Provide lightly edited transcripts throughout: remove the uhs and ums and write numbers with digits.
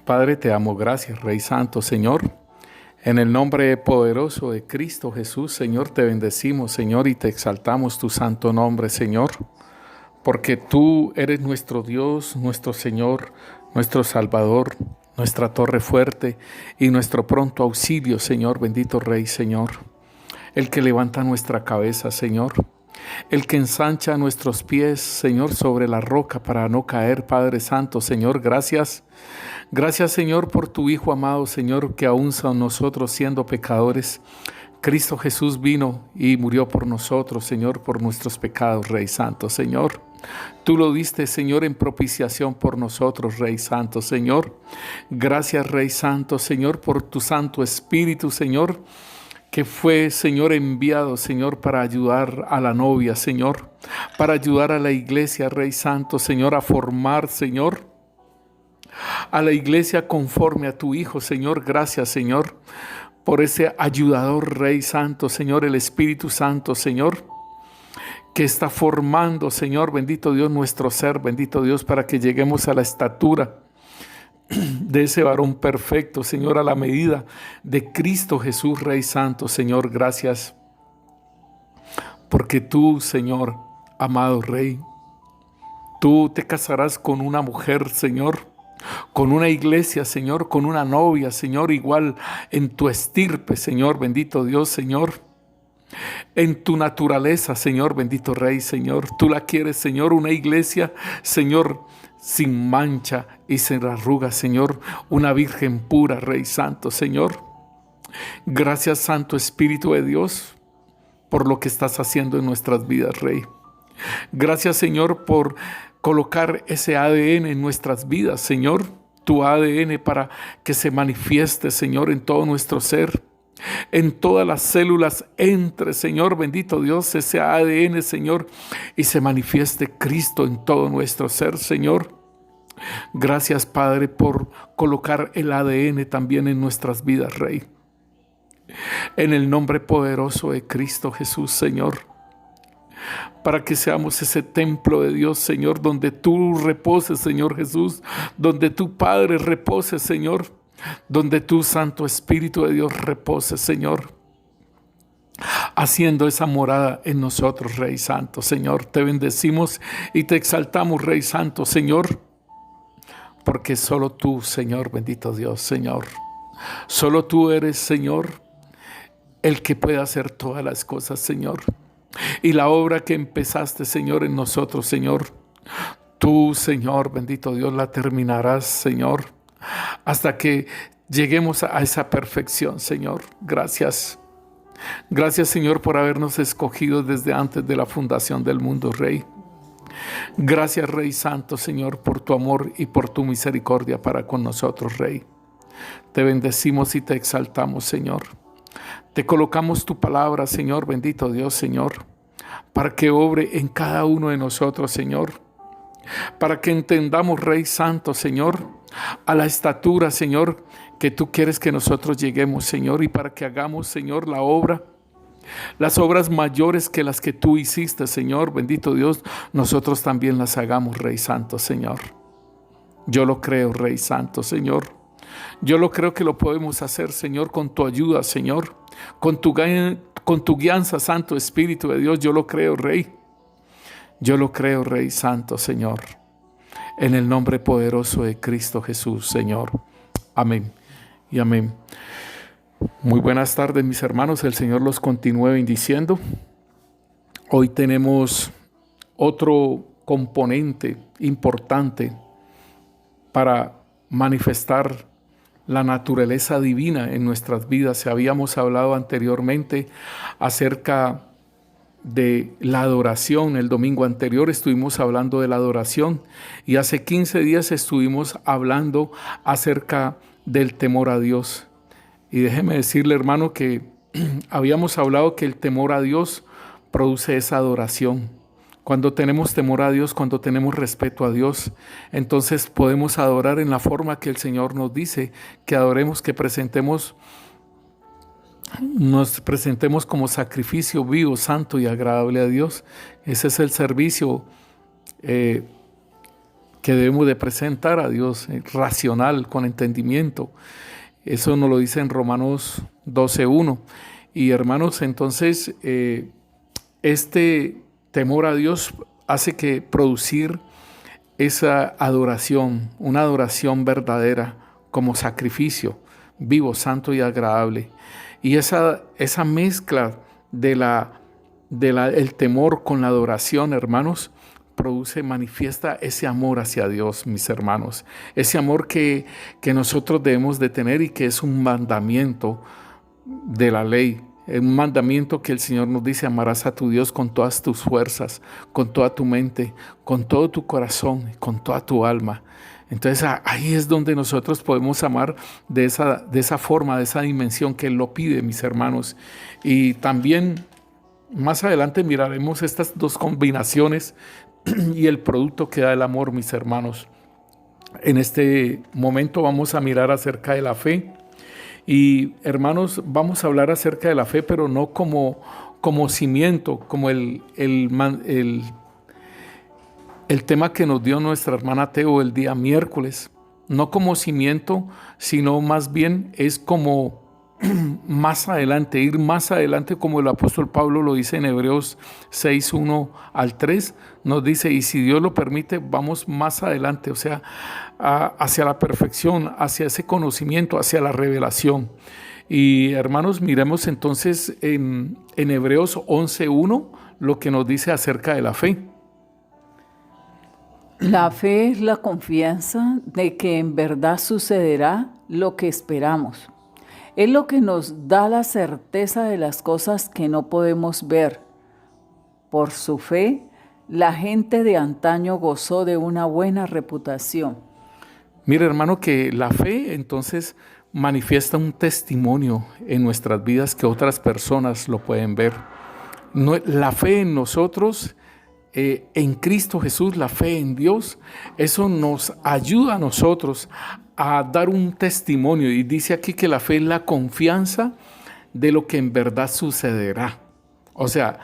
Padre, te amo, gracias, Rey Santo, Señor. En el nombre poderoso de Cristo Jesús, Señor, te bendecimos, Señor, y te exaltamos tu santo nombre, Señor, porque tú eres nuestro Dios, nuestro Señor, nuestro Salvador, nuestra torre fuerte y nuestro pronto auxilio, Señor, bendito Rey, Señor, el que levanta nuestra cabeza, Señor, el que ensancha nuestros pies, Señor, sobre la roca para no caer, Padre Santo, Señor, gracias. Gracias, Señor, por tu Hijo amado, Señor, que aún son nosotros siendo pecadores. Cristo Jesús vino y murió por nosotros, Señor, por nuestros pecados, Rey Santo, Señor. Tú lo diste, Señor, en propiciación por nosotros, Rey Santo, Señor. Gracias, Rey Santo, Señor, por tu Santo Espíritu, Señor, que fue, Señor, enviado, Señor, para ayudar a la novia, Señor, para ayudar a la iglesia, Rey Santo, Señor, a formar, Señor, a la iglesia conforme a tu Hijo, Señor. Gracias, Señor, por ese ayudador, Rey Santo, Señor, el Espíritu Santo, Señor, que está formando, Señor, bendito Dios, nuestro ser, bendito Dios, para que lleguemos a la estatura de ese varón perfecto, Señor, a la medida de Cristo Jesús, Rey Santo, Señor. Gracias, porque tú, Señor, amado Rey, tú te casarás con una mujer, Señor, con una iglesia, Señor, con una novia, Señor, igual en tu estirpe, Señor, bendito Dios, Señor, en tu naturaleza, Señor, bendito Rey, Señor. Tú la quieres, Señor, una iglesia, Señor, sin mancha y sin arrugas, Señor, una virgen pura, Rey Santo, Señor. Gracias, Santo Espíritu de Dios, por lo que estás haciendo en nuestras vidas, Rey. Gracias, Señor, por colocar ese ADN en nuestras vidas, Señor, tu ADN para que se manifieste, Señor, en todo nuestro ser, en todas las células entre, Señor, bendito Dios, ese ADN, Señor, y se manifieste Cristo en todo nuestro ser, Señor. Gracias, Padre, por colocar el ADN también en nuestras vidas, Rey. En el nombre poderoso de Cristo Jesús, Señor, para que seamos ese templo de Dios, Señor, donde tú reposes, Señor Jesús, donde tu Padre repose, Señor, donde tu Santo Espíritu de Dios repose, Señor, haciendo esa morada en nosotros, Rey Santo, Señor. Te bendecimos y te exaltamos, Rey Santo, Señor, porque solo tú, Señor, bendito Dios, Señor, solo tú eres, Señor, el que puede hacer todas las cosas, Señor. Y la obra que empezaste, Señor, en nosotros, Señor, tú, Señor, bendito Dios, la terminarás, Señor, hasta que lleguemos a esa perfección, Señor. Gracias. Gracias, Señor, por habernos escogido desde antes de la fundación del mundo, Rey. Gracias, Rey Santo, Señor, por tu amor y por tu misericordia para con nosotros, Rey. Te bendecimos y te exaltamos, Señor. Te colocamos tu palabra, Señor, bendito Dios, Señor, para que obre en cada uno de nosotros, Señor, para que entendamos, Rey Santo, Señor, a la estatura, Señor, que tú quieres que nosotros lleguemos, Señor, y para que hagamos, Señor, la obra, las obras mayores que las que tú hiciste, Señor, bendito Dios, nosotros también las hagamos, Rey Santo, Señor. Yo lo creo, Rey Santo, Señor. Yo lo creo que lo podemos hacer, Señor, con tu ayuda, Señor, con tu guianza, Santo Espíritu de Dios. Yo lo creo, Rey. Yo lo creo, Rey Santo, Señor. En el nombre poderoso de Cristo Jesús, Señor. Amén y amén. Muy buenas tardes, mis hermanos. El Señor los continúe bendiciendo. Hoy tenemos otro componente importante para manifestar la naturaleza divina en nuestras vidas. Habíamos hablado anteriormente acerca de la adoración. El domingo anterior estuvimos hablando de la adoración y hace 15 días estuvimos hablando acerca del temor a Dios. Y déjeme decirle, hermano, que habíamos hablado que el temor a Dios produce esa adoración. Cuando tenemos temor a Dios, cuando tenemos respeto a Dios, entonces podemos adorar en la forma que el Señor nos dice que adoremos, que nos presentemos como sacrificio vivo, santo y agradable a Dios. Ese es el servicio que debemos de presentar a Dios, racional, con entendimiento. Eso nos lo dice en Romanos 12:1. Y hermanos, entonces este temor a Dios hace que producir esa adoración, una adoración verdadera como sacrificio, vivo, santo y agradable. Y esa mezcla el temor con la adoración, hermanos, manifiesta ese amor hacia Dios, mis hermanos. Ese amor que nosotros debemos de tener y que es un mandamiento de la ley. Un mandamiento que el Señor nos dice: amarás a tu Dios con todas tus fuerzas, con toda tu mente, con todo tu corazón, con toda tu alma. Entonces ahí es donde nosotros podemos amar de esa forma, de esa dimensión que Él lo pide, mis hermanos. Y también más adelante miraremos estas dos combinaciones y el producto que da el amor, mis hermanos. En este momento vamos a mirar acerca de la fe. Y hermanos, vamos a hablar acerca de la fe, pero no como cimiento, como el tema que nos dio nuestra hermana Teo el día miércoles. No como cimiento, sino más bien es como más adelante, ir más adelante, como el apóstol Pablo lo dice en Hebreos 6:1-3, nos dice: y si Dios lo permite, vamos más adelante, o sea, hacia la perfección, hacia ese conocimiento, hacia la revelación. Y hermanos, miremos entonces en Hebreos 11:1 lo que nos dice acerca de la fe. La fe es la confianza de que en verdad sucederá lo que esperamos. Es lo que nos da la certeza de las cosas que no podemos ver. Por su fe, la gente de antaño gozó de una buena reputación. Mire, hermano, que la fe entonces manifiesta un testimonio en nuestras vidas que otras personas lo pueden ver. La fe en nosotros, en Cristo Jesús, la fe en Dios, eso nos ayuda a nosotros a dar un testimonio. Y dice aquí que la fe es la confianza de lo que en verdad sucederá. O sea,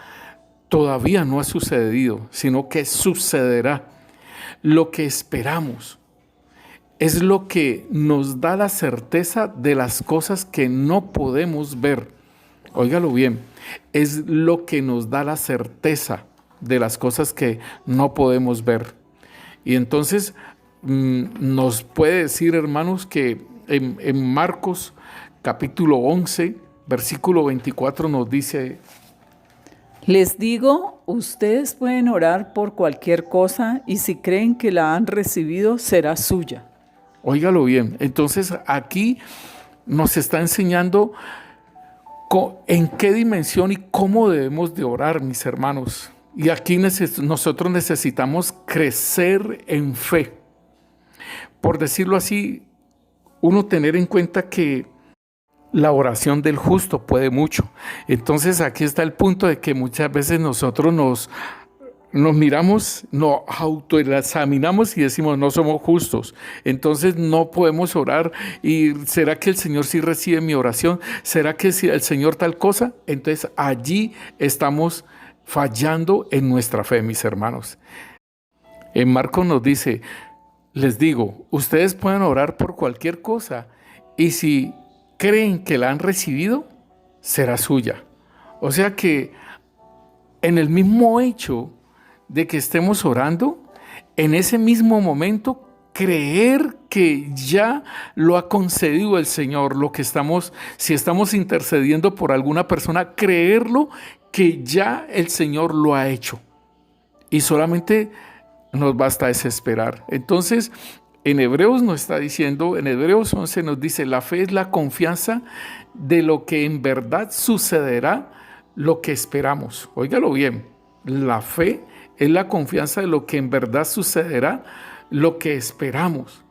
todavía no ha sucedido, sino que sucederá. Lo que esperamos es lo que nos da la certeza de las cosas que no podemos ver. Óigalo bien, es lo que nos da la certeza de las cosas que no podemos ver. Y entonces nos puede decir, hermanos, que en Marcos capítulo 11, versículo 24 nos dice: les digo, ustedes pueden orar por cualquier cosa y si creen que la han recibido, será suya. Óigalo bien, entonces aquí nos está enseñando en qué dimensión y cómo debemos de orar, mis hermanos. Y aquí nosotros necesitamos crecer en fe. Por decirlo así, uno tener en cuenta que la oración del justo puede mucho. Entonces aquí está el punto de que muchas veces nosotros nos miramos, nos autoexaminamos y decimos: no somos justos, entonces no podemos orar. ¿Y será que el Señor sí recibe mi oración? ¿Será que si el Señor tal cosa? Entonces allí estamos fallando en nuestra fe, mis hermanos. En Marcos nos dice: les digo, ustedes pueden orar por cualquier cosa y si creen que la han recibido, será suya. O sea que en el mismo hecho de que estemos orando, en ese mismo momento creer que ya lo ha concedido el Señor, si estamos intercediendo por alguna persona, creerlo que ya el Señor lo ha hecho. Y solamente nos basta esperar. Entonces, en Hebreos nos está diciendo, en Hebreos 11 nos dice: la fe es la confianza de lo que en verdad sucederá, lo que esperamos. Óigalo bien, la fe es la confianza de lo que en verdad sucederá, lo que esperamos.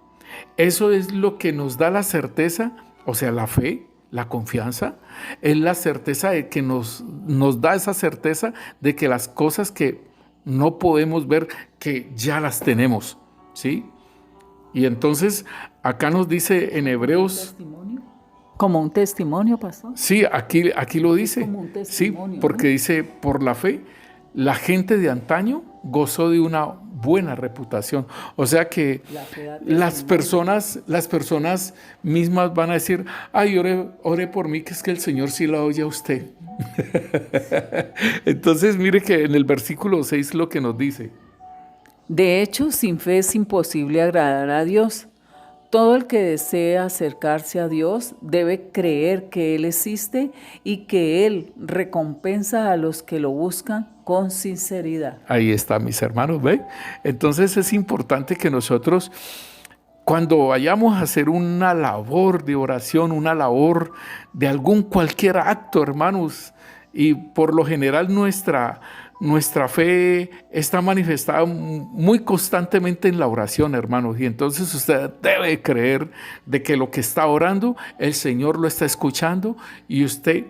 Eso es lo que nos da la certeza, o sea, la fe, la confianza, es la certeza de que nos da esa certeza de que las cosas que no podemos ver, que ya las tenemos, ¿sí? Y entonces acá nos dice en Hebreos... ¿Como un testimonio, pastor? Sí, aquí lo dice. Como un testimonio, sí, porque dice: por la fe, la gente de antaño gozó de una buena reputación. O sea que La fe da las testimonio. personas mismas van a decir, ay, ore por mí, que es que el Señor sí la oye a usted. Entonces, mire que en el versículo 6 lo que nos dice. De hecho, sin fe es imposible agradar a Dios. Todo el que desea acercarse a Dios debe creer que Él existe y que Él recompensa a los que lo buscan con sinceridad. Ahí está, mis hermanos, ¿ve? Entonces es importante que nosotros, cuando vayamos a hacer una labor de oración, una labor de algún cualquier acto, hermanos, y por lo general nuestra fe está manifestada muy constantemente en la oración, hermanos, y entonces usted debe creer de que lo que está orando, el Señor lo está escuchando y usted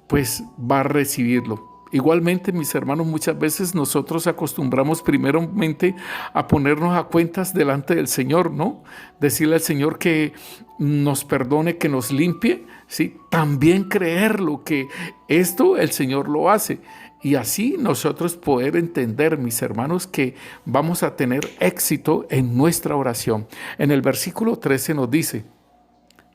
pues va a recibirlo. Igualmente, mis hermanos, muchas veces nosotros acostumbramos primeramente a ponernos a cuentas delante del Señor, ¿no? Decirle al Señor que nos perdone, que nos limpie, ¿sí? También creerlo, que esto el Señor lo hace. Y así nosotros poder entender, mis hermanos, que vamos a tener éxito en nuestra oración. En el versículo 13 nos dice,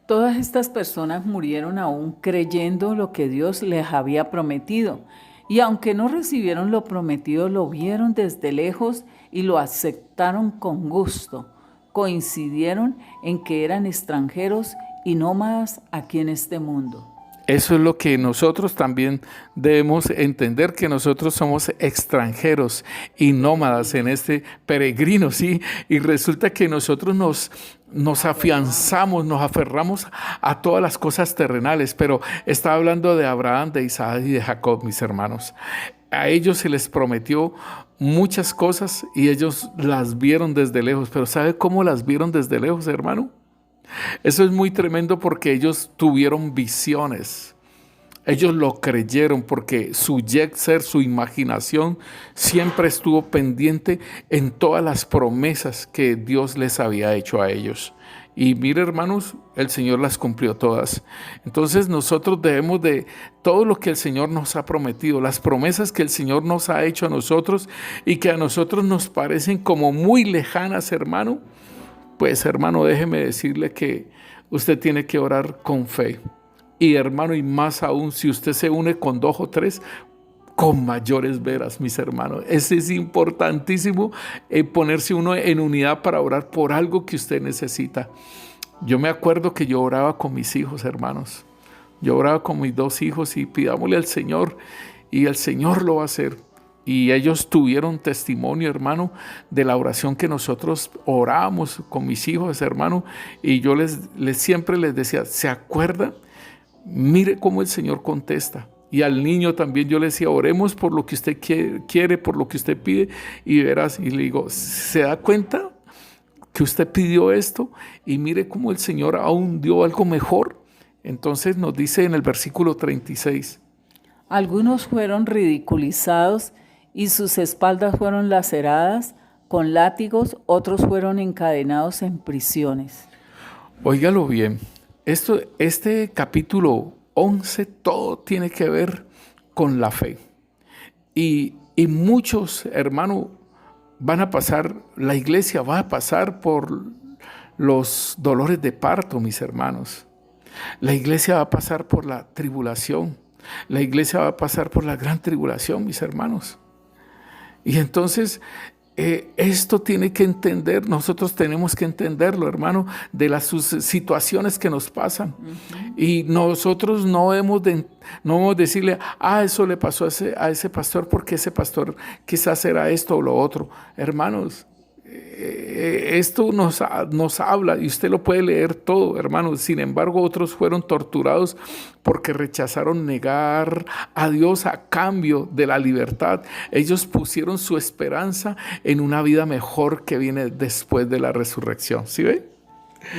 Todas estas personas murieron aún creyendo lo que Dios les había prometido. Y aunque no recibieron lo prometido, lo vieron desde lejos y lo aceptaron con gusto. Coincidieron en que eran extranjeros y nómadas aquí en este mundo. eso es lo que nosotros también debemos entender, que nosotros somos extranjeros y nómadas en este peregrino, ¿sí? Y resulta que nosotros nos afianzamos, nos aferramos a todas las cosas terrenales, pero está hablando de Abraham, de Isaac y de Jacob, mis hermanos. A ellos se les prometió muchas cosas y ellos las vieron desde lejos, pero ¿sabe cómo las vieron desde lejos, hermano? Eso es muy tremendo porque ellos tuvieron visiones. Ellos lo creyeron porque su ser, su imaginación siempre estuvo pendiente en todas las promesas que Dios les había hecho a ellos. Y mire, hermanos, el Señor las cumplió todas. Entonces nosotros debemos de todo lo que el Señor nos ha prometido, las promesas que el Señor nos ha hecho a nosotros y que a nosotros nos parecen como muy lejanas, hermano. Pues, hermano, déjeme decirle que usted tiene que orar con fe. Y, hermano, y más aún, si usted se une con 2 o 3, con mayores veras, mis hermanos. Ese es importantísimo, ponerse uno en unidad para orar por algo que usted necesita. Yo me acuerdo que yo oraba con mis hijos, hermanos. Yo oraba con mis 2 hijos y pidámosle al Señor, y el Señor lo va a hacer. Y ellos tuvieron testimonio, hermano, de la oración que nosotros orábamos con mis hijos, hermano. Y yo siempre les decía, ¿se acuerda? Mire cómo el Señor contesta. Y al niño también yo le decía, oremos por lo que usted quiere, por lo que usted pide. Y verás, y le digo, ¿se da cuenta que usted pidió esto? Y mire cómo el Señor aún dio algo mejor. Entonces nos dice en el versículo 36. Algunos fueron ridiculizados y sus espaldas fueron laceradas con látigos, otros fueron encadenados en prisiones. Óigalo bien, este capítulo 11 todo tiene que ver con la fe. Y muchos, hermanos, van a pasar, la iglesia va a pasar por los dolores de parto, mis hermanos. La iglesia va a pasar por la tribulación. La iglesia va a pasar por la gran tribulación, mis hermanos. Y entonces esto tiene que entender, nosotros tenemos que entenderlo, hermano, de las situaciones que nos pasan. Uh-huh. Y nosotros no hemos de decirle, eso le pasó a ese pastor porque ese pastor quizás era esto o lo otro. Hermanos, esto nos habla y usted lo puede leer todo, hermanos. Sin embargo, otros fueron torturados porque rechazaron negar a Dios a cambio de la libertad. Ellos pusieron su esperanza en una vida mejor que viene después de la resurrección. ¿Sí ve?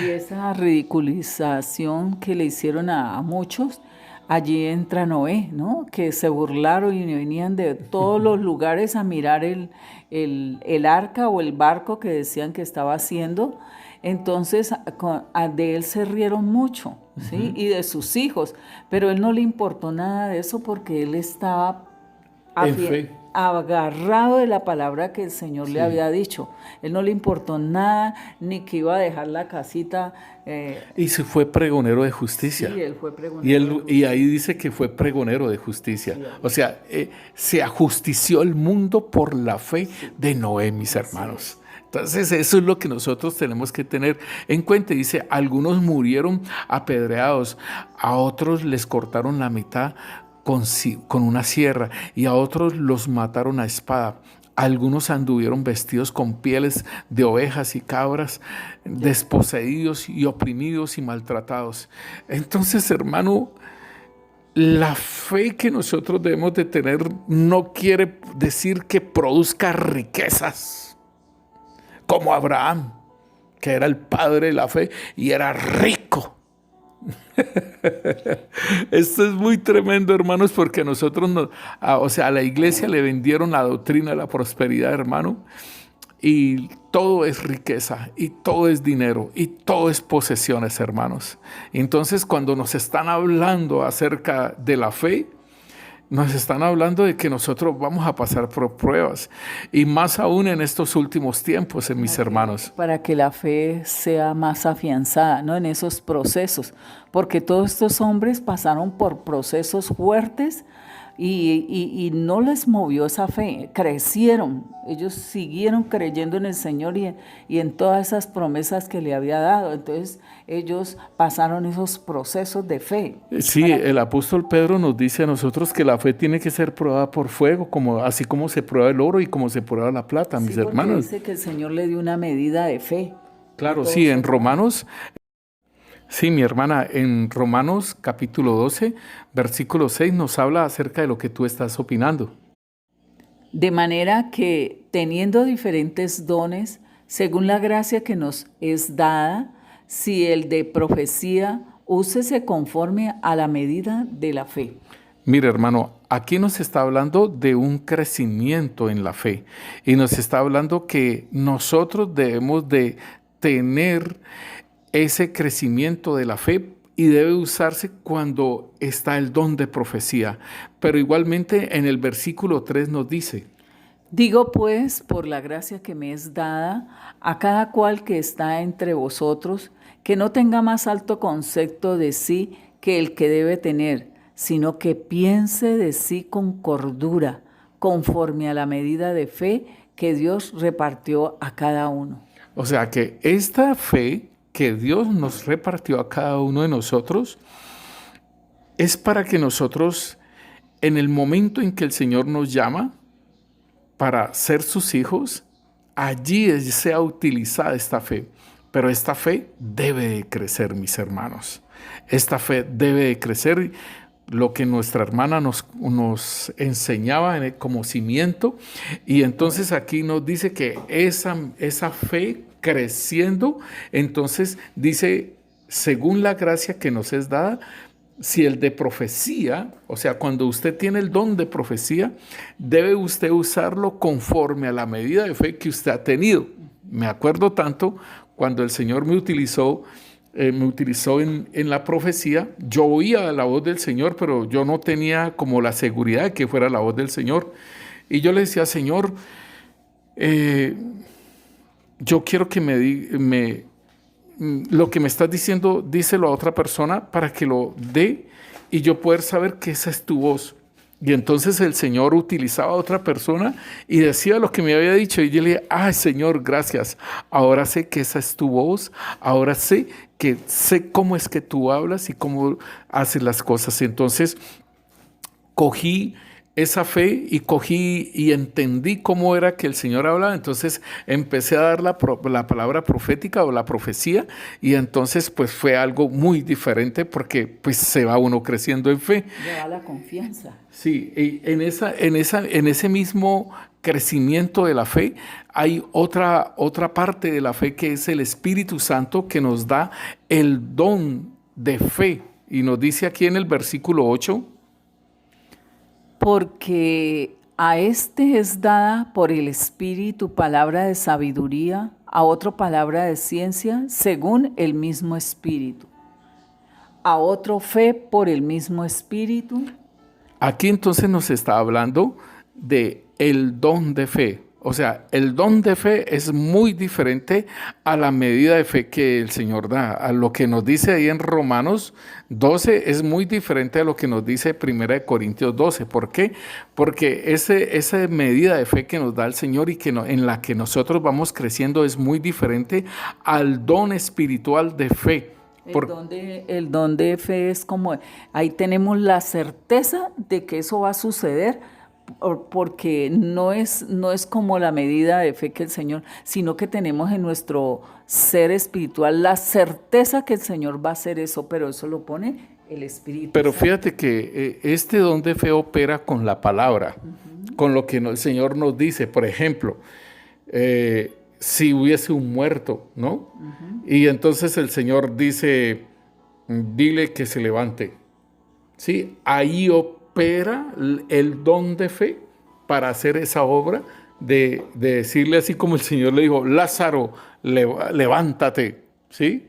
Y esa ridiculización que le hicieron a muchos, allí entra Noé, ¿no? Que se burlaron y venían de todos los lugares a mirar el arca o el barco que decían que estaba haciendo. Entonces de él se rieron mucho, ¿sí? Uh-huh. Y de sus hijos, pero él no le importó nada de eso porque él estaba agarrado de la palabra que el Señor le había dicho. Él no le importó nada, ni que iba a dejar la casita. Y se fue pregonero de justicia. Sí, él fue pregonero. Y ahí dice que fue pregonero de justicia. O sea, se ajustició el mundo por la fe de Noé, mis hermanos. Entonces, eso es lo que nosotros tenemos que tener en cuenta. Dice, algunos murieron apedreados, a otros les cortaron la mitad con una sierra y a otros los mataron a espada. Algunos anduvieron vestidos con pieles de ovejas y cabras, desposeídos y oprimidos y maltratados. Entonces, hermano, la fe que nosotros debemos de tener no quiere decir que produzca riquezas, como Abraham, que era el padre de la fe y era rico. Esto es muy tremendo, hermanos, porque nosotros, a la iglesia le vendieron la doctrina de la prosperidad, hermano, y todo es riqueza, y todo es dinero, y todo es posesiones, hermanos. Entonces, cuando nos están hablando acerca de la fe, nos están hablando de que nosotros vamos a pasar por pruebas, y más aún en estos últimos tiempos, mis hermanos. Para que la fe sea más afianzada, ¿no? En esos procesos, porque todos estos hombres pasaron por procesos fuertes y no les movió esa fe, crecieron, ellos siguieron creyendo en el Señor y en todas esas promesas que le había dado. Entonces ellos pasaron esos procesos de fe. Sí, el apóstol Pedro nos dice a nosotros que la fe tiene que ser probada por fuego, así como se prueba el oro y como se prueba la plata, mis hermanos. Dice que el Señor le dio una medida de fe. Claro, sí, en Romanos. Sí, mi hermana, en Romanos capítulo 12, versículo 6 nos habla acerca de lo que tú estás opinando. De manera que, teniendo diferentes dones, según la gracia que nos es dada, si el de profecía, úsese conforme a la medida de la fe. Mire, hermano, aquí nos está hablando de un crecimiento en la fe y nos está hablando que nosotros debemos de tener ese crecimiento de la fe y debe usarse cuando está el don de profecía. Pero igualmente en el versículo 3 nos dice: digo pues, por la gracia que me es dada, a cada cual que está entre vosotros, que no tenga más alto concepto de sí que el que debe tener, sino que piense de sí con cordura, conforme a la medida de fe que Dios repartió a cada uno. O sea que esta fe que Dios nos repartió a cada uno de nosotros es para que nosotros, en el momento en que el Señor nos llama para ser sus hijos, allí sea utilizada esta fe. Pero esta fe debe de crecer, mis hermanos. Esta fe debe de crecer. Lo que nuestra hermana nos enseñaba como cimiento. Y entonces aquí nos dice que esa fe creciendo, entonces dice, según la gracia que nos es dada, si el de profecía, o sea, cuando usted tiene el don de profecía, debe usted usarlo conforme a la medida de fe que usted ha tenido. Me acuerdo tanto cuando el Señor me utilizó en la profecía. Yo oía la voz del Señor, pero yo no tenía como la seguridad de que fuera la voz del Señor. Y yo le decía: Señor, yo quiero que lo que me estás diciendo, díselo a otra persona para que lo dé y yo poder saber que esa es tu voz. Y entonces el Señor utilizaba a otra persona y decía lo que me había dicho. Y yo le dije: ay, Señor, gracias. Ahora sé que esa es tu voz. Ahora sé cómo es que tú hablas y cómo haces las cosas. Entonces cogí esa fe y entendí cómo era que el Señor hablaba. Entonces empecé a dar la palabra profética o la profecía, y entonces pues fue algo muy diferente porque pues se va uno creciendo en fe. Le da la confianza. Sí, y en ese mismo crecimiento de la fe hay otra parte de la fe, que es el Espíritu Santo, que nos da el don de fe. Y nos dice aquí en el versículo 8: porque a este es dada por el Espíritu palabra de sabiduría, a otro palabra de ciencia, según el mismo Espíritu, a otro fe por el mismo Espíritu. Aquí entonces nos está hablando de el don de fe. O sea, el don de fe es muy diferente a la medida de fe que el Señor da. A lo que nos dice ahí en Romanos 12 es muy diferente a lo que nos dice 1 Corintios 12. ¿Por qué? Porque esa medida de fe que nos da el Señor y en la que nosotros vamos creciendo es muy diferente al don espiritual de fe. El don de fe es como, ahí tenemos la certeza de que eso va a suceder, porque no es como la medida de fe que el Señor, sino que tenemos en nuestro ser espiritual la certeza que el Señor va a hacer eso, pero eso lo pone el Espíritu Pero Santo. fíjate que este don de fe opera con la palabra, con lo que el Señor nos dice. Por ejemplo, si hubiese un muerto, ¿no? Y entonces el Señor dice, dile que se levante. ¿Sí? Ahí opera el don de fe para hacer esa obra de decirle así como el Señor le dijo, Lázaro, levántate. ¿Sí?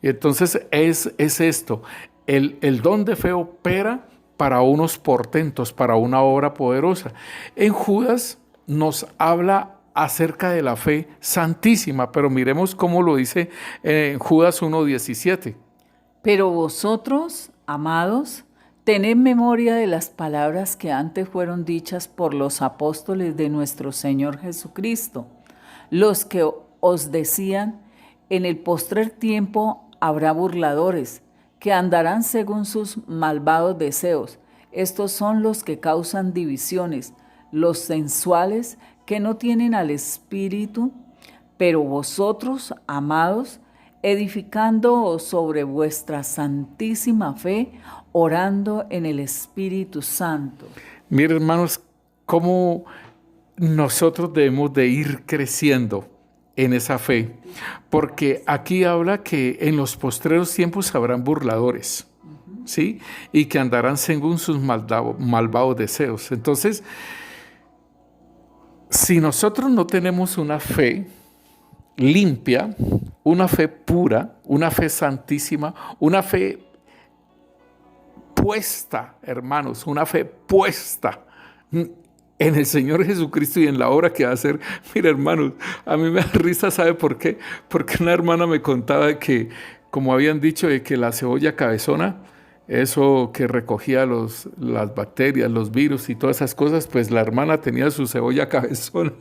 Y entonces es esto. El don de fe opera para unos portentos, para una obra poderosa. En Judas nos habla acerca de la fe santísima, pero miremos cómo lo dice en Judas 1:17. Pero vosotros, amados, tened memoria de las palabras que antes fueron dichas por los apóstoles de nuestro Señor Jesucristo, los que os decían, en el postrer tiempo habrá burladores, que andarán según sus malvados deseos. Estos son los que causan divisiones, los sensuales, que no tienen al Espíritu. Pero vosotros, amados, edificándoos sobre vuestra santísima fe, orando en el Espíritu Santo. Miren, hermanos, cómo nosotros debemos de ir creciendo en esa fe, porque aquí habla que en los postreros tiempos habrán burladores, ¿sí? Y que andarán según sus malvados deseos. Entonces, si nosotros no tenemos una fe limpia, una fe pura, una fe santísima, una fe puesta, hermanos, una fe puesta en el Señor Jesucristo y en la obra que va a hacer. Mira, hermanos, a mí me da risa, ¿sabe por qué? Porque una hermana me contaba que, como habían dicho, de que la cebolla cabezona, eso que recogía las bacterias, los virus y todas esas cosas, pues la hermana tenía su cebolla cabezona,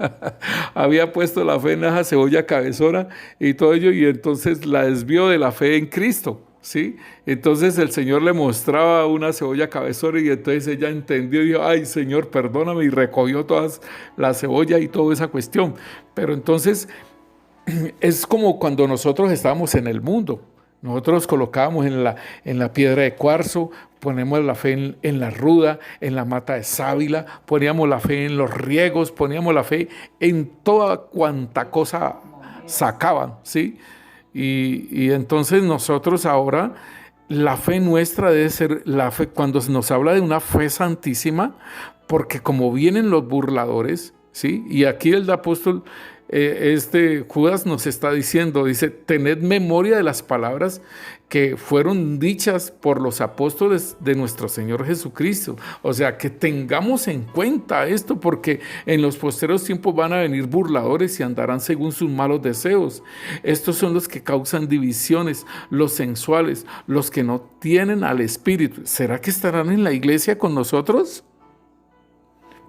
había puesto la fe en esa cebolla cabezona y todo ello, y entonces la desvió de la fe en Cristo, ¿sí? Entonces el Señor le mostraba una cebolla cabezona y entonces ella entendió y dijo, ay Señor, perdóname, y recogió todas la cebolla y toda esa cuestión. Pero entonces es como cuando nosotros estábamos en el mundo. Nosotros colocábamos en la piedra de cuarzo, ponemos la fe en la ruda, en la mata de sábila, poníamos la fe en los riegos, poníamos la fe en toda cuanta cosa sacaban, ¿sí? Y entonces nosotros ahora, la fe nuestra debe ser la fe, cuando nos habla de una fe santísima, porque como vienen los burladores, ¿sí? Y aquí el apóstol Judas nos está diciendo, dice, tened memoria de las palabras que fueron dichas por los apóstoles de nuestro Señor Jesucristo. O sea, que tengamos en cuenta esto, porque en los posteros tiempos van a venir burladores y andarán según sus malos deseos. Estos son los que causan divisiones, los sensuales, los que no tienen al Espíritu. ¿Será que estarán en la iglesia con nosotros?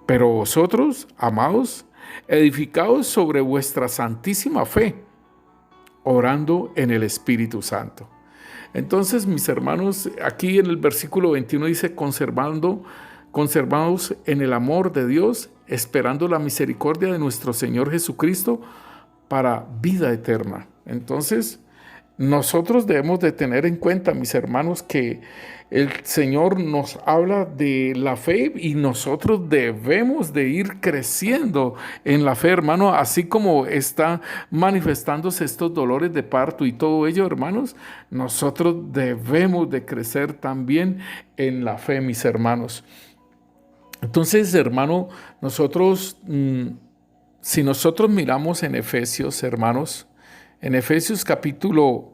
Pero vosotros, amados, edificados sobre vuestra santísima fe, orando en el Espíritu Santo. Entonces, mis hermanos, aquí en el versículo 21 dice, conservados en el amor de Dios, esperando la misericordia de nuestro Señor Jesucristo para vida eterna. Entonces, nosotros debemos de tener en cuenta, mis hermanos, que el Señor nos habla de la fe y nosotros debemos de ir creciendo en la fe, hermano, así como está manifestándose estos dolores de parto y todo ello, hermanos, nosotros debemos de crecer también en la fe, mis hermanos. Entonces, hermano, nosotros, si nosotros miramos en Efesios, hermanos, en Efesios capítulo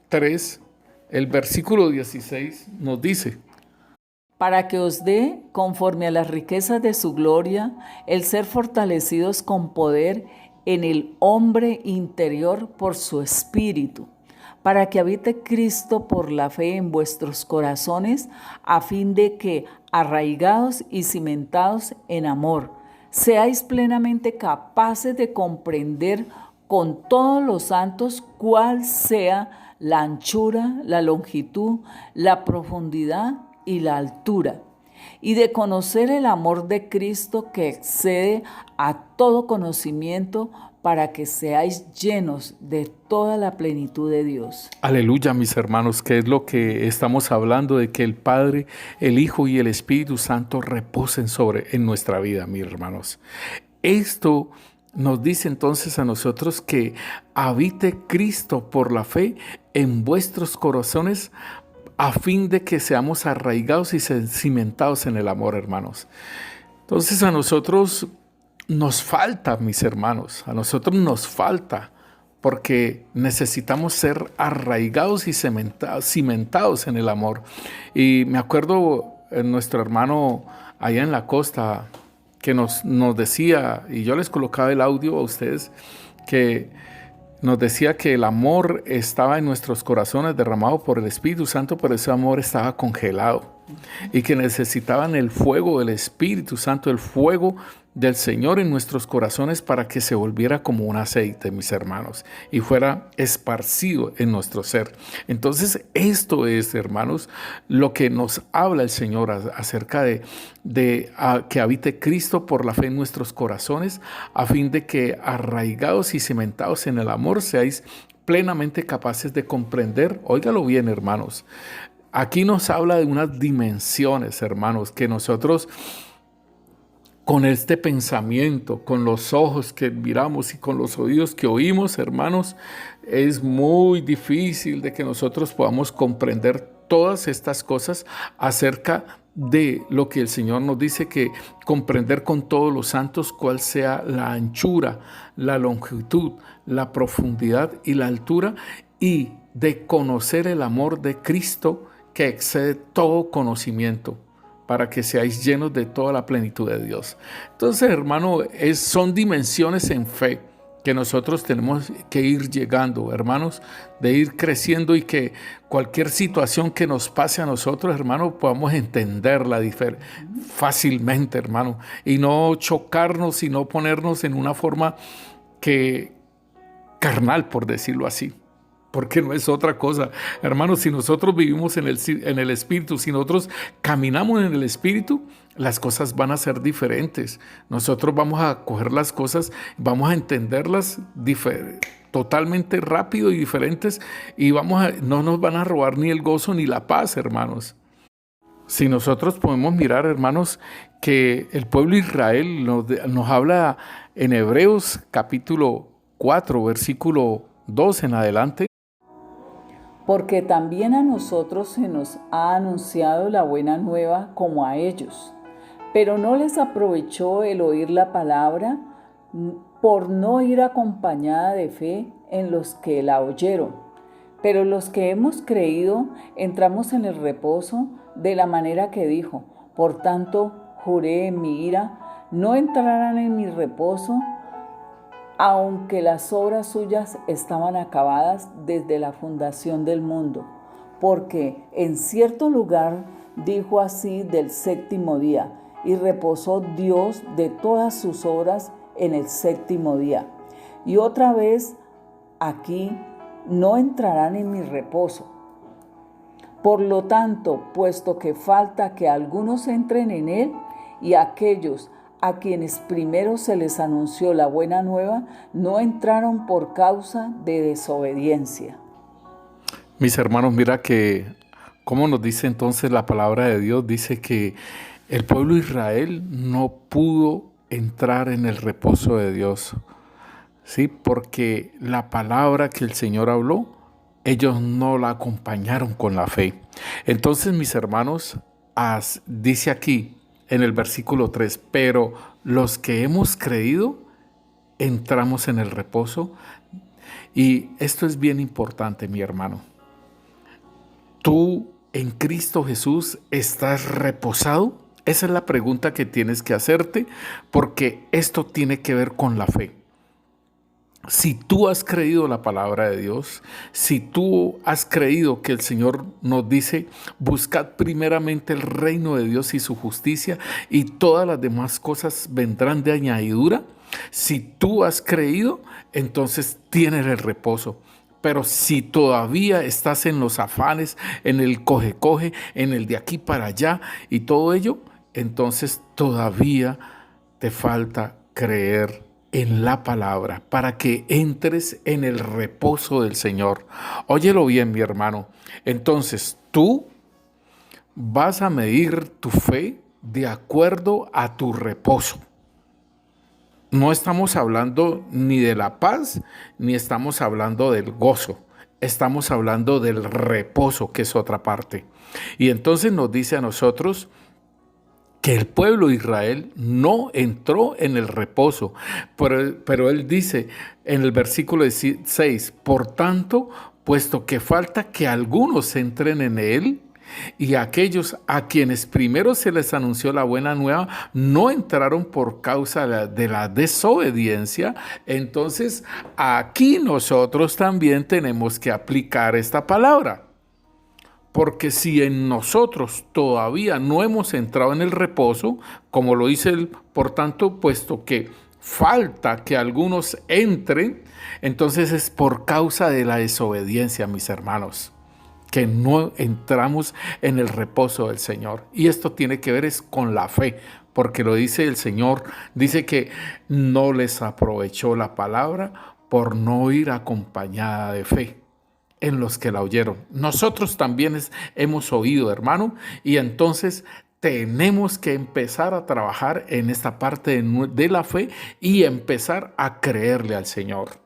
3, el versículo 16 nos dice, para que os dé, conforme a las riquezas de su gloria, el ser fortalecidos con poder en el hombre interior por su espíritu, para que habite Cristo por la fe en vuestros corazones, a fin de que, arraigados y cimentados en amor, seáis plenamente capaces de comprender con todos los santos cuál sea la anchura, la longitud, la profundidad y la altura, y de conocer el amor de Cristo que excede a todo conocimiento, para que seáis llenos de toda la plenitud de Dios. Aleluya, mis hermanos, que es lo que estamos hablando, de que el Padre, el Hijo y el Espíritu Santo reposen en nuestra vida, mis hermanos. Esto nos dice entonces a nosotros que habite Cristo por la fe en vuestros corazones, a fin de que seamos arraigados y cimentados en el amor, hermanos. Entonces a nosotros nos falta, mis hermanos, a nosotros nos falta, porque necesitamos ser arraigados y cimentados en el amor. Y me acuerdo nuestro hermano allá en la costa que nos decía, y yo les colocaba el audio a ustedes, que nos decía que el amor estaba en nuestros corazones derramado por el Espíritu Santo, pero ese amor estaba congelado y que necesitaban el fuego del Espíritu Santo, el fuego del Señor en nuestros corazones, para que se volviera como un aceite, mis hermanos, y fuera esparcido en nuestro ser. Entonces, esto es, hermanos, lo que nos habla el Señor acerca de que habite Cristo por la fe en nuestros corazones, a fin de que, arraigados y cimentados en el amor, seáis plenamente capaces de comprender. Óigalo bien, hermanos. Aquí nos habla de unas dimensiones, hermanos, que nosotros, con este pensamiento, con los ojos que miramos y con los oídos que oímos, hermanos, es muy difícil de que nosotros podamos comprender todas estas cosas acerca de lo que el Señor nos dice, que comprender con todos los santos cuál sea la anchura, la longitud, la profundidad y la altura, y de conocer el amor de Cristo que excede todo conocimiento, para que seáis llenos de toda la plenitud de Dios. Entonces, hermano, son dimensiones en fe que nosotros tenemos que ir llegando, hermanos, de ir creciendo, y que cualquier situación que nos pase a nosotros, hermano, podamos entenderla fácilmente, hermano, y no chocarnos, y no ponernos en una forma carnal, por decirlo así. Porque no es otra cosa, hermanos. Si nosotros vivimos en el Espíritu, si nosotros caminamos en el Espíritu, las cosas van a ser diferentes. Nosotros vamos a coger las cosas, vamos a entenderlas totalmente rápido y diferentes, y no nos van a robar ni el gozo ni la paz, hermanos. Si nosotros podemos mirar, hermanos, que el pueblo de Israel nos habla en Hebreos capítulo 4, versículo 2 en adelante. Porque también a nosotros se nos ha anunciado la buena nueva como a ellos, pero no les aprovechó el oír la palabra, por no ir acompañada de fe en los que la oyeron. Pero los que hemos creído entramos en el reposo, de la manera que dijo: por tanto juré en mi ira, no entrarán en mi reposo, aunque las obras suyas estaban acabadas desde la fundación del mundo. Porque en cierto lugar dijo así del séptimo día, y reposó Dios de todas sus obras en el séptimo día. Y otra vez aquí: no entrarán en mi reposo. Por lo tanto, puesto que falta que algunos entren en él, y aquellos a quienes primero se les anunció la buena nueva, no entraron por causa de desobediencia. Mis hermanos, mira que, como nos dice entonces la palabra de Dios, dice que el pueblo de Israel no pudo entrar en el reposo de Dios, ¿sí? Porque la palabra que el Señor habló, ellos no la acompañaron con la fe. Entonces, mis hermanos, dice aquí, en el versículo 3, pero los que hemos creído, entramos en el reposo. Y esto es bien importante, mi hermano. Tú en Cristo Jesús estás reposado? Esa es la pregunta que tienes que hacerte, porque esto tiene que ver con la fe. Si tú has creído la palabra de Dios, si tú has creído que el Señor nos dice, buscad primeramente el reino de Dios y su justicia, y todas las demás cosas vendrán de añadidura, si tú has creído, entonces tienes el reposo. Pero si todavía estás en los afanes, en el coge-coge, en el de aquí para allá y todo ello, entonces todavía te falta creer en la palabra para que entres en el reposo del Señor. Óyelo bien, mi hermano. Entonces tú vas a medir tu fe de acuerdo a tu reposo. No estamos hablando ni de la paz, ni estamos hablando del gozo. Estamos hablando del reposo, que es otra parte. Y entonces nos dice a nosotros que el pueblo de Israel no entró en el reposo, pero él dice en el versículo 6, por tanto, puesto que falta que algunos entren en él, y aquellos a quienes primero se les anunció la buena nueva no entraron por causa de la desobediencia, entonces aquí nosotros también tenemos que aplicar esta palabra. Porque si en nosotros todavía no hemos entrado en el reposo, como lo dice él, por tanto, puesto que falta que algunos entren, entonces es por causa de la desobediencia, mis hermanos, que no entramos en el reposo del Señor. Y esto tiene que ver es con la fe, porque lo dice el Señor, dice que no les aprovechó la palabra por no ir acompañada de fe en los que la oyeron. Nosotros también hemos oído, hermano, y entonces tenemos que empezar a trabajar en esta parte de la fe y empezar a creerle al Señor.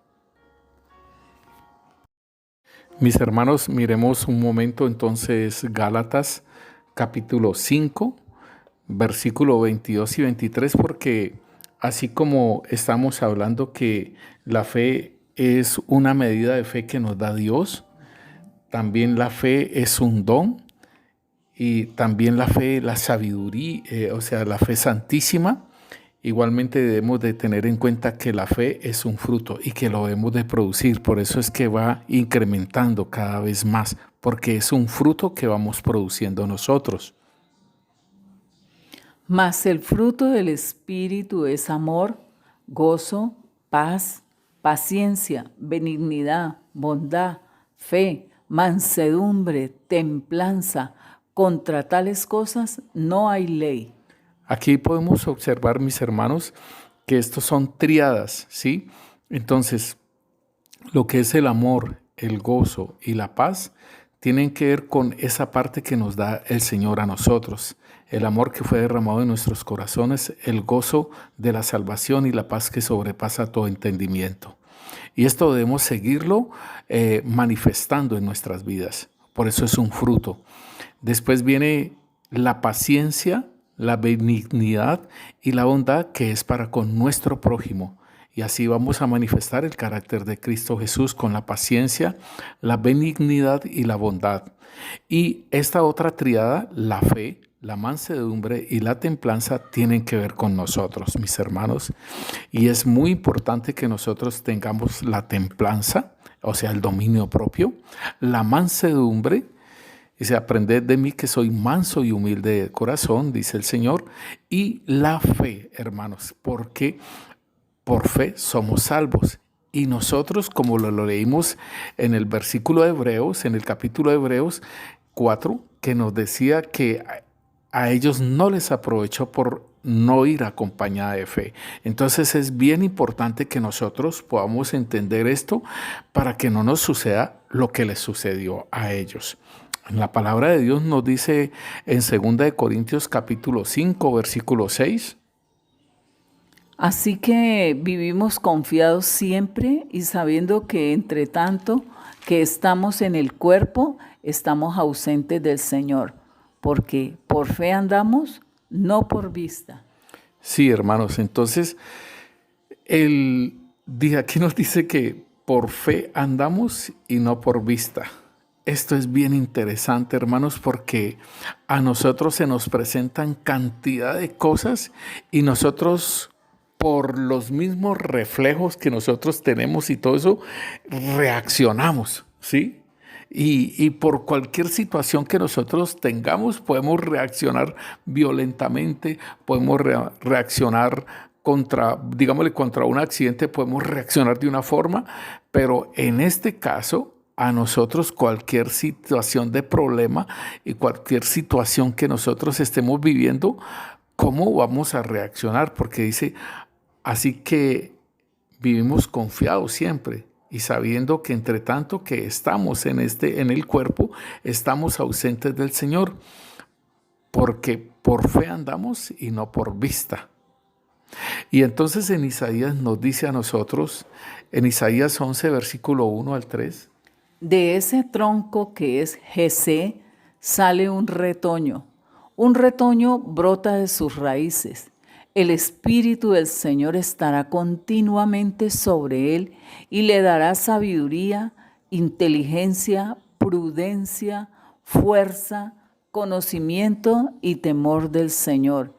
Mis hermanos, miremos un momento entonces Gálatas capítulo 5, versículo 22 y 23, porque así como estamos hablando que la fe es una medida de fe que nos da Dios, también la fe es un don, y también la fe, la sabiduría, o sea, la fe santísima. Igualmente debemos de tener en cuenta que la fe es un fruto y que lo debemos de producir. Por eso es que va incrementando cada vez más, porque es un fruto que vamos produciendo nosotros. Mas el fruto del Espíritu es amor, gozo, paz, paciencia, benignidad, bondad, fe, mansedumbre, templanza. Contra tales cosas no hay ley. Aquí podemos observar, mis hermanos, que estos son tríadas, ¿sí? Entonces, lo que es el amor, el gozo y la paz tienen que ver con esa parte que nos da el Señor a nosotros. El amor que fue derramado en nuestros corazones, el gozo de la salvación y la paz que sobrepasa todo entendimiento. Y esto debemos seguirlo manifestando en nuestras vidas. Por eso es un fruto. Después viene la paciencia, la benignidad y la bondad que es para con nuestro prójimo. Y así vamos a manifestar el carácter de Cristo Jesús con la paciencia, la benignidad y la bondad. Y esta otra triada, la fe, la mansedumbre y la templanza, tienen que ver con nosotros, mis hermanos. Y es muy importante que nosotros tengamos la templanza, o sea, el dominio propio, la mansedumbre. Dice, aprended de mí que soy manso y humilde de corazón, dice el Señor. Y la fe, hermanos, porque por fe somos salvos. Y nosotros, como lo leímos en el versículo de Hebreos, en el capítulo de Hebreos 4, que nos decía que a ellos no les aprovechó por no ir acompañada de fe. Entonces es bien importante que nosotros podamos entender esto para que no nos suceda lo que les sucedió a ellos. La palabra de Dios nos dice en 2 Corintios capítulo 5, versículo 6. Así que vivimos confiados siempre y sabiendo que entre tanto que estamos en el cuerpo, estamos ausentes del Señor, porque por fe andamos, no por vista. Sí, hermanos, entonces aquí nos dice que por fe andamos y no por vista. esto es bien interesante, hermanos, porque a nosotros se nos presentan cantidad de cosas y nosotros, por los mismos reflejos que nosotros tenemos y todo eso, reaccionamos, ¿sí? Y por cualquier situación que nosotros tengamos, podemos reaccionar violentamente, podemos reaccionar digámosle, contra un accidente, podemos reaccionar de una forma, pero en este caso, a nosotros cualquier situación de problema y cualquier situación que nosotros estemos viviendo, ¿cómo vamos a reaccionar? Porque dice, así que vivimos confiados siempre y sabiendo que entre tanto que estamos en el cuerpo, estamos ausentes del Señor, porque por fe andamos y no por vista. Y entonces en Isaías nos dice a nosotros, en Isaías 11, versículo 1 al 3, de ese tronco que es Jesé sale un retoño brota de sus raíces. El Espíritu del Señor estará continuamente sobre él y le dará sabiduría, inteligencia, prudencia, fuerza, conocimiento y temor del Señor.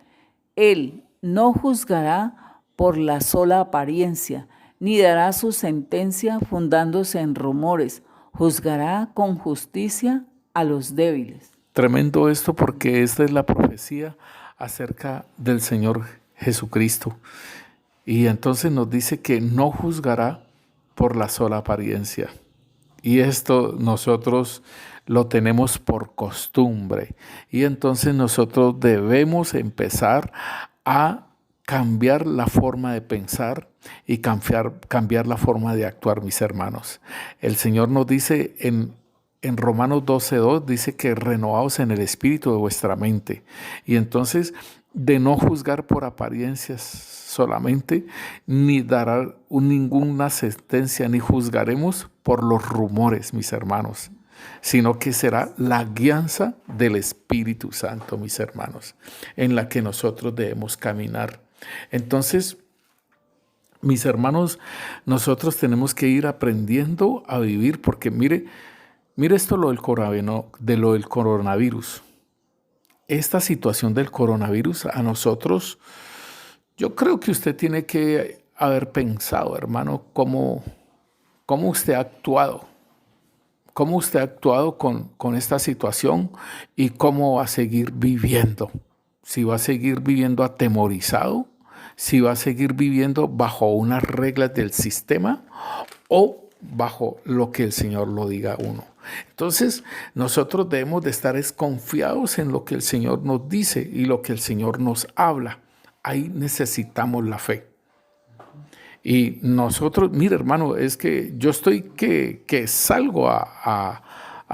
Él no juzgará por la sola apariencia, ni dará su sentencia fundándose en rumores. Juzgará con justicia a los débiles. Tremendo esto, porque esta es la profecía acerca del Señor Jesucristo. Y entonces nos dice que no juzgará por la sola apariencia. Y esto nosotros lo tenemos por costumbre. Y entonces nosotros debemos empezar a cambiar la forma de pensar y cambiar la forma de actuar, mis hermanos. El Señor nos dice en Romanos 12:2, dice que renovaos en el espíritu de vuestra mente. Y entonces, de no juzgar por apariencias solamente, ni dará ninguna sentencia, ni juzgaremos por los rumores, mis hermanos, sino que será la guianza del Espíritu Santo, mis hermanos, en la que nosotros debemos caminar. Entonces, mis hermanos, nosotros tenemos que ir aprendiendo a vivir, porque mire esto lo del coronavirus. Esta situación del coronavirus a nosotros, yo creo que usted tiene que haber pensado, hermano, cómo usted ha actuado. ¿Cómo usted ha actuado con esta situación y cómo va a seguir viviendo? Si va a seguir viviendo atemorizado, si va a seguir viviendo bajo unas reglas del sistema o bajo lo que el Señor lo diga a uno. Entonces, nosotros debemos de estar confiados en lo que el Señor nos dice y lo que el Señor nos habla. Ahí necesitamos la fe. Y nosotros, mire hermano, es que yo estoy que salgo a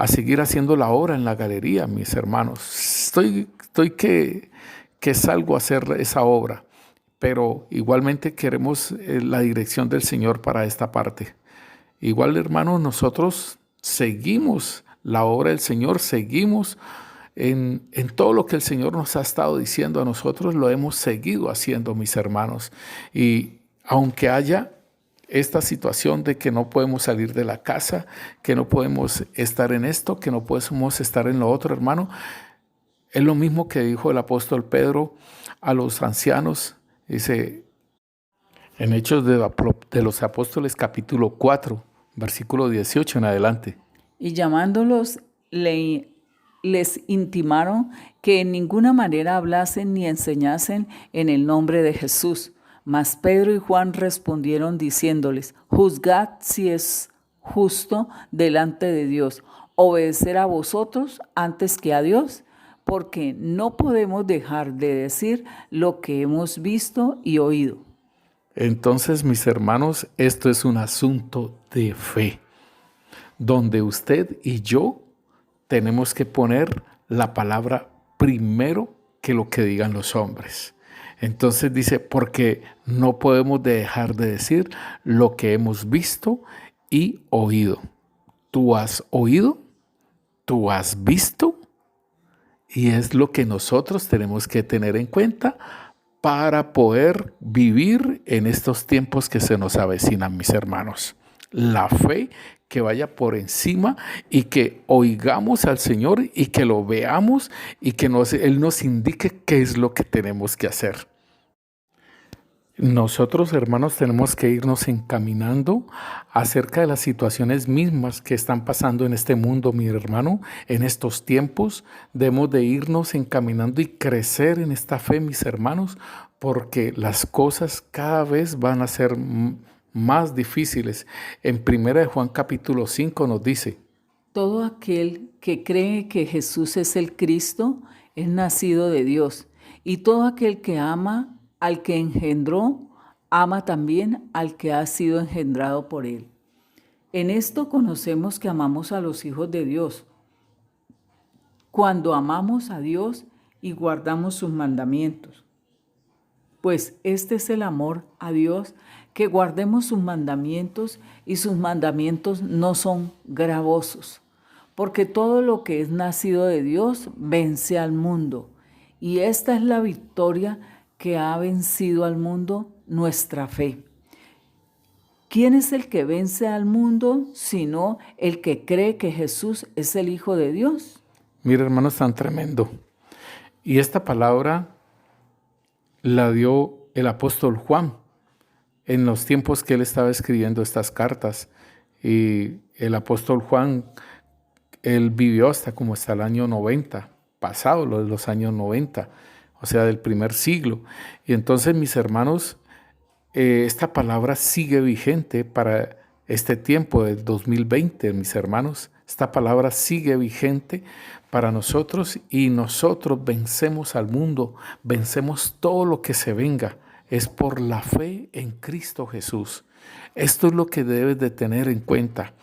seguir haciendo la obra en la galería, mis hermanos. Estoy que salgo a hacer esa obra, pero igualmente queremos la dirección del Señor para esta parte. Igual, hermanos, nosotros seguimos la obra del Señor, seguimos en todo lo que el Señor nos ha estado diciendo a nosotros, lo hemos seguido haciendo, mis hermanos. Y aunque haya esta situación de que no podemos salir de la casa, que no podemos estar en esto, que no podemos estar en lo otro, hermano, es lo mismo que dijo el apóstol Pedro a los ancianos. Dice en Hechos de los Apóstoles capítulo 4, versículo 18 en adelante. Y llamándolos, les intimaron que en ninguna manera hablasen ni enseñasen en el nombre de Jesús. Mas Pedro y Juan respondieron diciéndoles, juzgad si es justo delante de Dios obedecer a vosotros antes que a Dios, porque no podemos dejar de decir lo que hemos visto y oído. Entonces, mis hermanos, esto es un asunto de fe, donde usted y yo tenemos que poner la palabra primero que lo que digan los hombres. Entonces dice, porque no podemos dejar de decir lo que hemos visto y oído. Tú has oído, tú has visto, y es lo que nosotros tenemos que tener en cuenta para poder vivir en estos tiempos que se nos avecinan, mis hermanos. La fe que vaya por encima y que oigamos al Señor y que lo veamos y que Él nos indique qué es lo que tenemos que hacer. Nosotros, hermanos, tenemos que irnos encaminando acerca de las situaciones mismas que están pasando en este mundo, mi hermano, en estos tiempos. Debemos de irnos encaminando y crecer en esta fe, mis hermanos, porque las cosas cada vez van a ser más difíciles. En 1 Juan capítulo 5 nos dice: todo aquel que cree que Jesús es el Cristo es nacido de Dios, y todo aquel que ama al que engendró, ama también al que ha sido engendrado por él. En esto conocemos que amamos a los hijos de Dios, cuando amamos a Dios y guardamos sus mandamientos. Pues este es el amor a Dios, que guardemos sus mandamientos, y sus mandamientos no son gravosos, porque todo lo que es nacido de Dios vence al mundo, y esta es la victoria que ha vencido al mundo, nuestra fe. ¿Quién es el que vence al mundo sino el que cree que Jesús es el Hijo de Dios? Mira, hermano, es tan tremendo. Y esta palabra la dio el apóstol Juan en los tiempos que él estaba escribiendo estas cartas. Y el apóstol Juan, él vivió hasta el año 90, pasado los años 90, o sea, del primer siglo. Y entonces, mis hermanos, esta palabra sigue vigente para este tiempo del 2020, mis hermanos. Esta palabra sigue vigente para nosotros y nosotros vencemos al mundo, vencemos todo lo que se venga. Es por la fe en Cristo Jesús. Esto es lo que debes de tener en cuenta,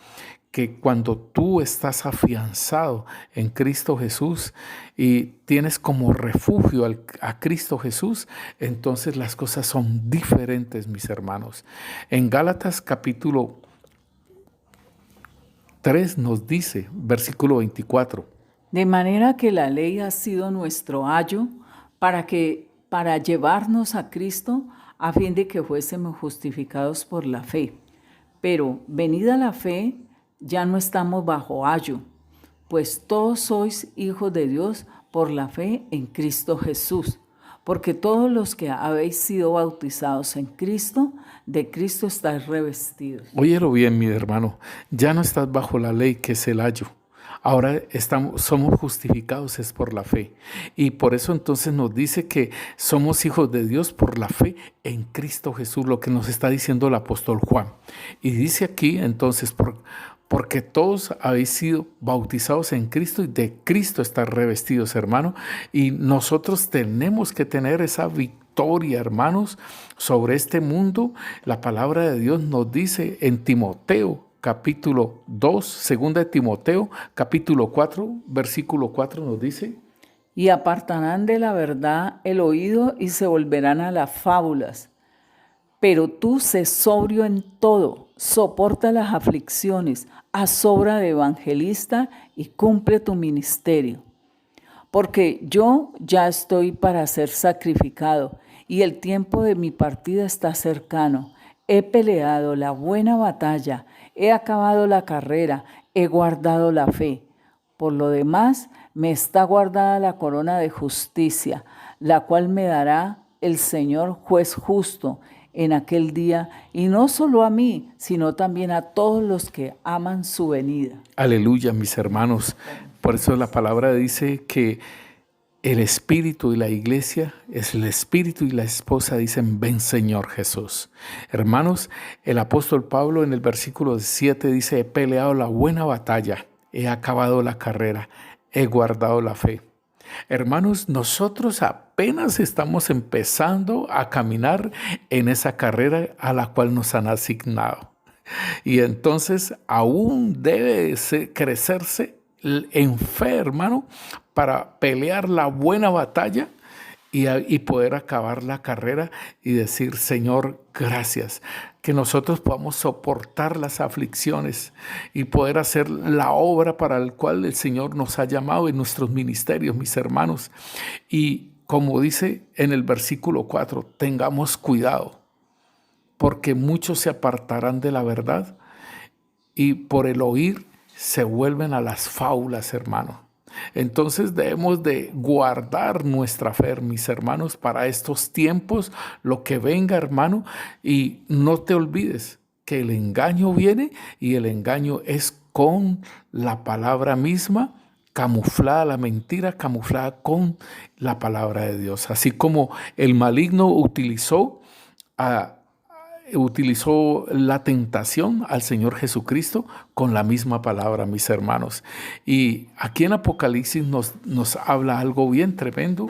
que cuando tú estás afianzado en Cristo Jesús y tienes como refugio a Cristo Jesús, entonces las cosas son diferentes, mis hermanos. En Gálatas capítulo 3 nos dice, versículo 24. De manera que la ley ha sido nuestro ayo para llevarnos a Cristo, a fin de que fuésemos justificados por la fe. Pero venida la fe, ya no estamos bajo ayo, pues todos sois hijos de Dios por la fe en Cristo Jesús. Porque todos los que habéis sido bautizados en Cristo, de Cristo estáis revestidos. Óyelo bien, mi hermano, ya no estás bajo la ley, que es el ayo. Ahora somos justificados es por la fe. Y por eso entonces nos dice que somos hijos de Dios por la fe en Cristo Jesús, lo que nos está diciendo el apóstol Juan. Y dice aquí entonces, porque todos habéis sido bautizados en Cristo y de Cristo estar revestidos, hermano. Y nosotros tenemos que tener esa victoria, hermanos, sobre este mundo. La palabra de Dios nos dice en Timoteo, capítulo 2, segunda de Timoteo, capítulo 4, versículo 4 nos dice: y apartarán de la verdad el oído y se volverán a las fábulas. Pero tú sé sobrio en todo, soporta las aflicciones, haz obra de evangelista y cumple tu ministerio. Porque yo ya estoy para ser sacrificado y el tiempo de mi partida está cercano. He peleado la buena batalla, he acabado la carrera, he guardado la fe. Por lo demás, me está guardada la corona de justicia, la cual me dará el Señor juez justo en aquel día, y no solo a mí, sino también a todos los que aman su venida. Aleluya, mis hermanos. Por eso la palabra dice que el Espíritu y la iglesia, es el Espíritu y la esposa dicen: ven Señor Jesús. Hermanos, el apóstol Pablo en el versículo 7 dice: he peleado la buena batalla, he acabado la carrera, he guardado la fe. Hermanos, nosotros apenas estamos empezando a caminar en esa carrera a la cual nos han asignado. Y entonces aún debe crecerse en fe, hermano, para pelear la buena batalla y poder acabar la carrera y decir: Señor, gracias. Que nosotros podamos soportar las aflicciones y poder hacer la obra para la cual el Señor nos ha llamado en nuestros ministerios, mis hermanos. Y como dice en el versículo 4, tengamos cuidado, porque muchos se apartarán de la verdad y por el oír se vuelven a las fábulas, hermano. Entonces debemos de guardar nuestra fe, mis hermanos, para estos tiempos, lo que venga, hermano, y no te olvides que el engaño viene y el engaño es con la palabra misma, camuflada, la mentira camuflada con la palabra de Dios. Así como el maligno utilizó la tentación al Señor Jesucristo con la misma palabra, mis hermanos. Y aquí en Apocalipsis nos habla algo bien tremendo.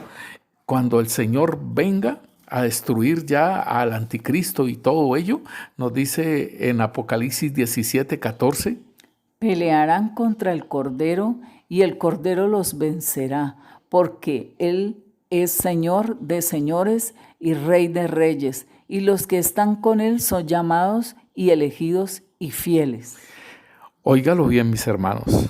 Cuando el Señor venga a destruir ya al anticristo y todo ello, nos dice en Apocalipsis 17:14. Pelearán contra el Cordero y el Cordero los vencerá, porque Él es Señor de señores y Rey de reyes, y los que están con Él son llamados y elegidos y fieles. Óigalo bien, mis hermanos.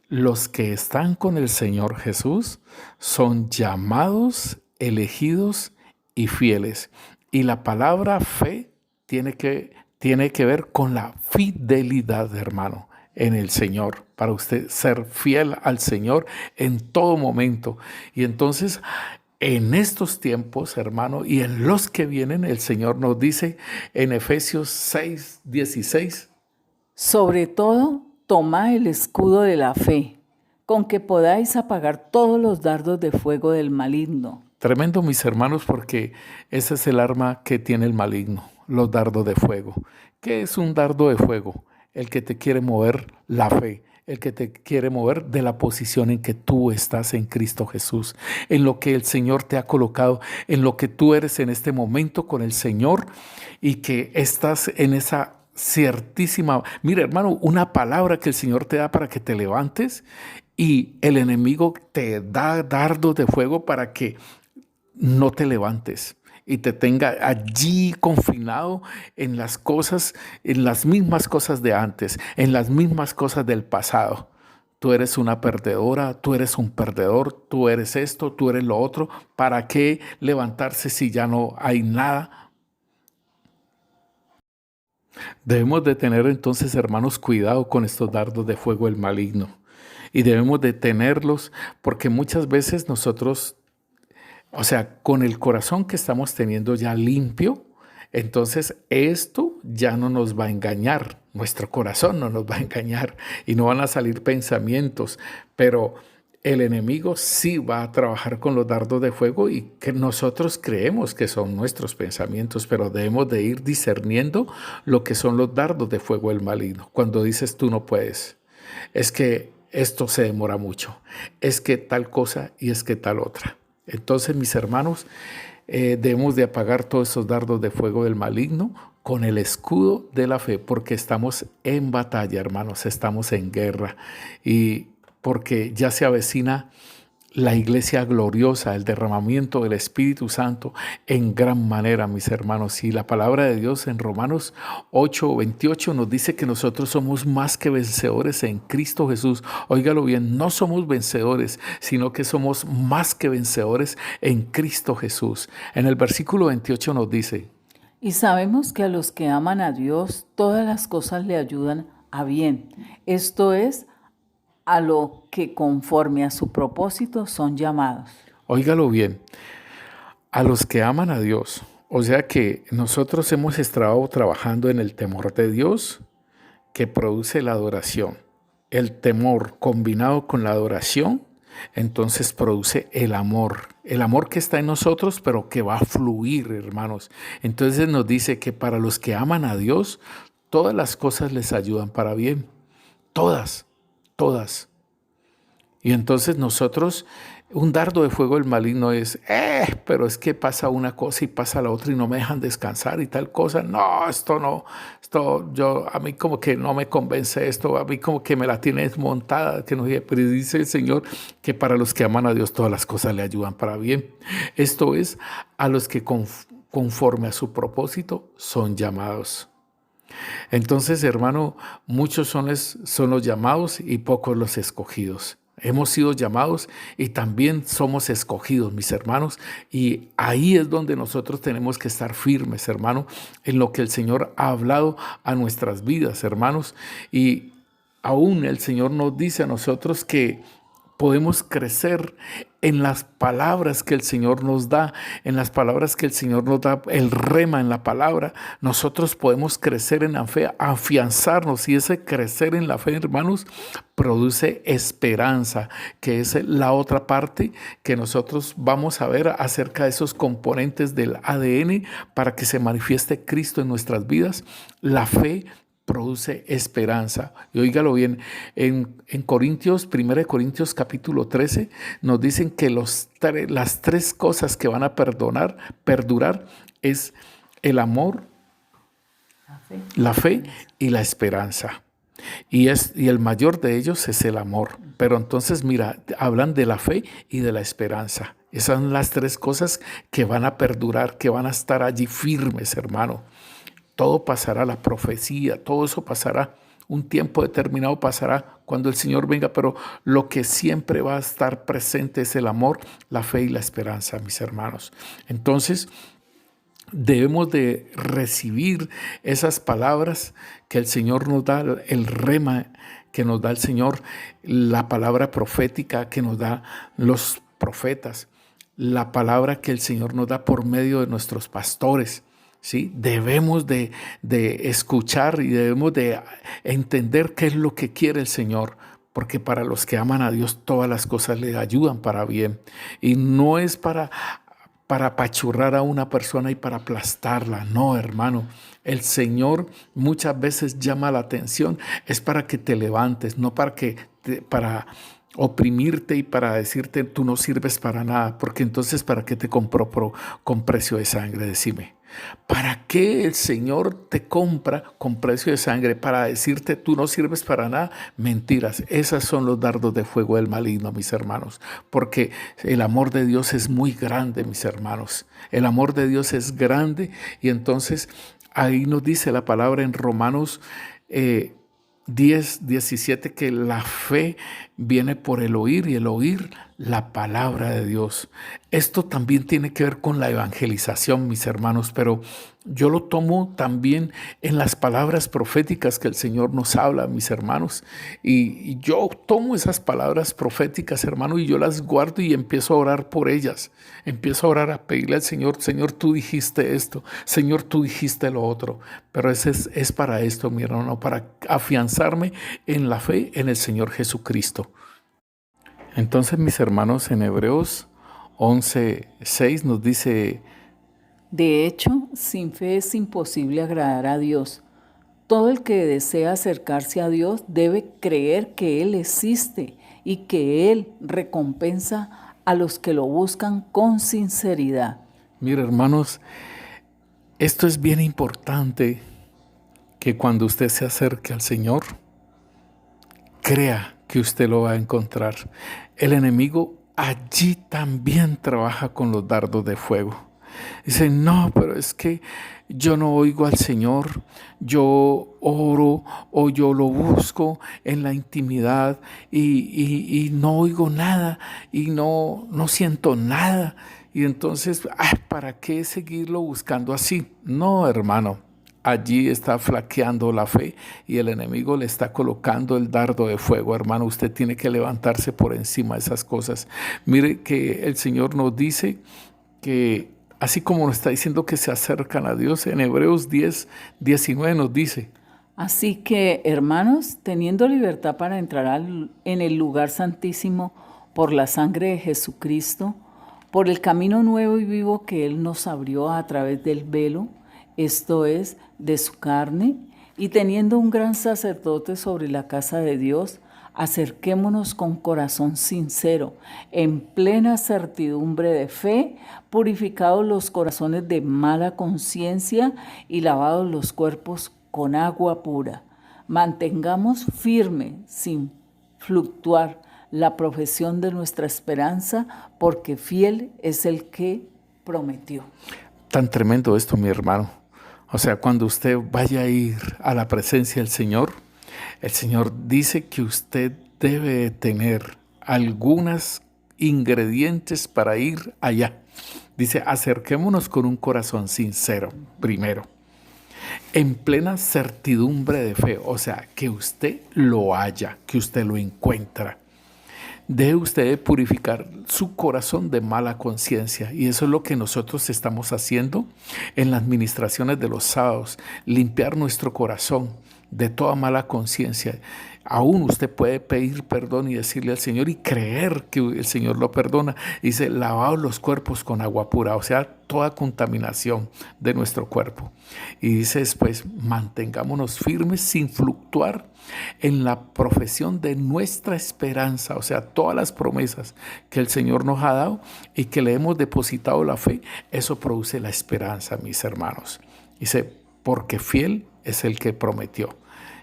Los que están con el Señor Jesús son llamados, elegidos y fieles. Y la palabra fe tiene que ver con la fidelidad, hermano, en el Señor, para usted ser fiel al Señor en todo momento. Y entonces, en estos tiempos, hermano, y en los que vienen, el Señor nos dice en Efesios 6:16. Sobre todo, tomad el escudo de la fe, con que podáis apagar todos los dardos de fuego del maligno. Tremendo, mis hermanos, porque ese es el arma que tiene el maligno, los dardos de fuego. ¿Qué es un dardo de fuego? El que te quiere mover la fe, el que te quiere mover de la posición en que tú estás en Cristo Jesús, en lo que el Señor te ha colocado, en lo que tú eres en este momento con el Señor y que estás en esa ciertísima, mira, hermano, una palabra que el Señor te da para que te levantes y el enemigo te da dardos de fuego para que no te levantes y te tenga allí confinado en las cosas, en las mismas cosas de antes, en las mismas cosas del pasado. Tú eres una perdedora, tú eres un perdedor, tú eres esto, tú eres lo otro. ¿Para qué levantarse si ya no hay nada? Debemos de tener entonces, hermanos, cuidado con estos dardos de fuego del maligno. Y debemos de tenerlos porque muchas veces nosotros, o sea, con el corazón que estamos teniendo ya limpio, entonces esto ya no nos va a engañar, nuestro corazón no nos va a engañar y no van a salir pensamientos, pero el enemigo sí va a trabajar con los dardos de fuego y que nosotros creemos que son nuestros pensamientos, pero debemos de ir discerniendo lo que son los dardos de fuego del maligno. Cuando dices tú no puedes, es que esto se demora mucho, es que tal cosa y es que tal otra. Entonces, mis hermanos, debemos de apagar todos esos dardos de fuego del maligno con el escudo de la fe, porque estamos en batalla, hermanos, estamos en guerra y porque ya se avecina la iglesia gloriosa, el derramamiento del Espíritu Santo en gran manera, mis hermanos. Y la palabra de Dios en Romanos 8:28 nos dice que nosotros somos más que vencedores en Cristo Jesús. Óigalo bien, no somos vencedores, sino que somos más que vencedores en Cristo Jesús. En el versículo 28 nos dice: Y sabemos que a los que aman a Dios, todas las cosas le ayudan a bien. Esto es, a lo que conforme a su propósito son llamados. Óigalo bien, a los que aman a Dios. O sea que nosotros hemos estado trabajando en el temor de Dios que produce la adoración. El temor combinado con la adoración, entonces produce el amor que está en nosotros, pero que va a fluir, hermanos. Entonces nos dice que para los que aman a Dios, todas las cosas les ayudan para bien. Todas. Y entonces nosotros, un dardo de fuego del maligno es, pero es que pasa una cosa y pasa la otra y no me dejan descansar y tal cosa. No, a mí como que no me convence esto, a mí como que me la tienes montada, que no, pero dice el Señor que para los que aman a Dios todas las cosas le ayudan para bien. Esto es, a los que conforme a su propósito son llamados. Entonces, hermano, muchos son los llamados y pocos los escogidos. Hemos sido llamados y también somos escogidos, mis hermanos. Y ahí es donde nosotros tenemos que estar firmes, hermano, en lo que el Señor ha hablado a nuestras vidas, hermanos. Y aún el Señor nos dice a nosotros que podemos crecer en las palabras que el Señor nos da, en las palabras que el Señor nos da, el rema en la palabra. Nosotros podemos crecer en la fe, afianzarnos, y ese crecer en la fe, hermanos, produce esperanza, que es la otra parte que nosotros vamos a ver acerca de esos componentes del ADN para que se manifieste Cristo en nuestras vidas. La fe produce esperanza. Y óigalo bien, en Corintios, 1 Corintios capítulo 13, nos dicen que las tres cosas que van a perdurar es el amor, la fe y la esperanza. Y el mayor de ellos es el amor. Pero entonces, mira, hablan de la fe y de la esperanza. Esas son las tres cosas que van a perdurar, que van a estar allí firmes, hermano. Todo pasará, la profecía, todo eso pasará. Un tiempo determinado pasará cuando el Señor venga, pero lo que siempre va a estar presente es el amor, la fe y la esperanza, mis hermanos. Entonces, debemos de recibir esas palabras que el Señor nos da, el rema que nos da el Señor, la palabra profética que nos da los profetas, la palabra que el Señor nos da por medio de nuestros pastores. ¿Sí? Debemos de escuchar y debemos de entender qué es lo que quiere el Señor, porque para los que aman a Dios todas las cosas le ayudan para bien, y no es para apachurrar a una persona y para aplastarla. No, hermano, el Señor muchas veces llama la atención, es para que te levantes, no para oprimirte y para decirte tú no sirves para nada, porque entonces ¿para qué te compró con precio de sangre? Decime. ¿Para qué el Señor te compra con precio de sangre? ¿Para decirte tú no sirves para nada? Mentiras. Esos son los dardos de fuego del maligno, mis hermanos. Porque el amor de Dios es muy grande, mis hermanos. El amor de Dios es grande. Y entonces ahí nos dice la palabra en Romanos 10, 17, que la fe viene por el oír y el oír la palabra de Dios. Esto también tiene que ver con la evangelización, mis hermanos, pero yo lo tomo también en las palabras proféticas que el Señor nos habla, mis hermanos. Y yo tomo esas palabras proféticas, hermano, y yo las guardo y empiezo a orar por ellas. Empiezo a orar, a pedirle al Señor, Señor, tú dijiste esto, Señor, tú dijiste lo otro. Pero es para esto, mi hermano, para afianzarme en la fe en el Señor Jesucristo. Entonces, mis hermanos, en Hebreos 11:6 nos dice: de hecho, sin fe es imposible agradar a Dios. Todo el que desea acercarse a Dios debe creer que Él existe y que Él recompensa a los que lo buscan con sinceridad. Mira, hermanos, esto es bien importante, que cuando usted se acerque al Señor, crea que usted lo va a encontrar. El enemigo allí también trabaja con los dardos de fuego. Dice, no, pero es que yo no oigo al Señor, yo oro o yo lo busco en la intimidad y no oigo nada y no siento nada. Y entonces, ¿para qué seguirlo buscando así? No, hermano. Allí está flaqueando la fe y el enemigo le está colocando el dardo de fuego. Hermano, usted tiene que levantarse por encima de esas cosas. Mire que el Señor nos dice que así como nos está diciendo que se acercan a Dios, en Hebreos 10:19 nos dice: así que, hermanos, teniendo libertad para entrar en el lugar santísimo por la sangre de Jesucristo, por el camino nuevo y vivo que Él nos abrió a través del velo, esto es, de su carne, y teniendo un gran sacerdote sobre la casa de Dios, acerquémonos con corazón sincero, en plena certidumbre de fe, purificados los corazones de mala conciencia y lavados los cuerpos con agua pura. Mantengamos firme, sin fluctuar, la profesión de nuestra esperanza, porque fiel es el que prometió. Tan tremendo esto, mi hermano. O sea, cuando usted vaya a ir a la presencia del Señor, el Señor dice que usted debe tener algunos ingredientes para ir allá. Dice, acerquémonos con un corazón sincero, primero, en plena certidumbre de fe, o sea, que usted lo haya, que usted lo encuentra. Debe usted purificar su corazón de mala conciencia, y eso es lo que nosotros estamos haciendo en las ministraciones de los sábados, limpiar nuestro corazón de toda mala conciencia. Aún usted puede pedir perdón y decirle al Señor y creer que el Señor lo perdona. Dice, lavaos los cuerpos con agua pura, o sea, toda contaminación de nuestro cuerpo. Y dice después, mantengámonos firmes sin fluctuar en la profesión de nuestra esperanza, o sea, todas las promesas que el Señor nos ha dado y que le hemos depositado la fe, eso produce la esperanza, mis hermanos. Dice, porque fiel es el que prometió.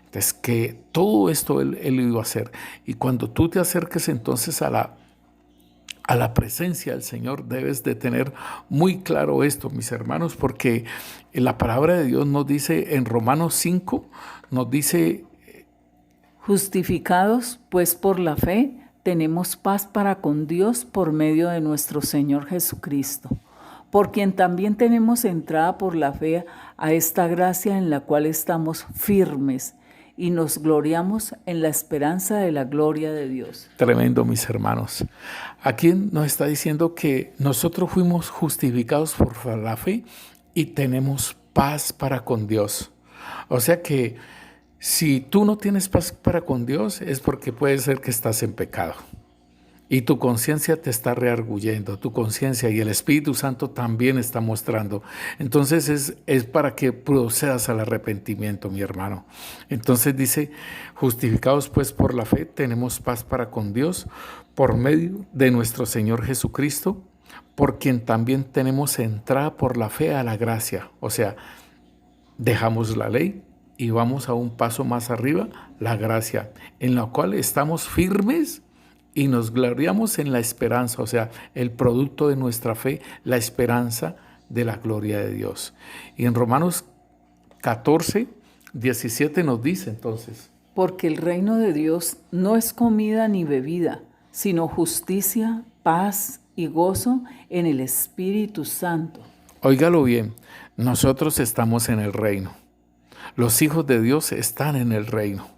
Entonces, que todo esto él iba a hacer. Y cuando tú te acerques entonces a la presencia del Señor, debes de tener muy claro esto, mis hermanos, porque la palabra de Dios nos dice en Romanos 5, nos dice, justificados pues por la fe, tenemos paz para con Dios por medio de nuestro Señor Jesucristo, por quien también tenemos entrada por la fe a esta gracia en la cual estamos firmes y nos gloriamos en la esperanza de la gloria de Dios. Tremendo, mis hermanos. Aquí nos está diciendo que nosotros fuimos justificados por la fe y tenemos paz para con Dios. O sea que si tú no tienes paz para con Dios es porque puede ser que estás en pecado. Y tu conciencia te está rearguyendo, tu conciencia, y el Espíritu Santo también está mostrando. Entonces es para que procedas al arrepentimiento, mi hermano. Entonces dice, justificados pues por la fe, tenemos paz para con Dios por medio de nuestro Señor Jesucristo, por quien también tenemos entrada por la fe a la gracia. O sea, dejamos la ley y vamos a un paso más arriba, la gracia, en la cual estamos firmes y nos gloriamos en la esperanza, o sea, el producto de nuestra fe, la esperanza de la gloria de Dios. Y en Romanos 14, 17 nos dice entonces, porque el reino de Dios no es comida ni bebida, sino justicia, paz y gozo en el Espíritu Santo. Óigalo bien, nosotros estamos en el reino. Los hijos de Dios están en el reino.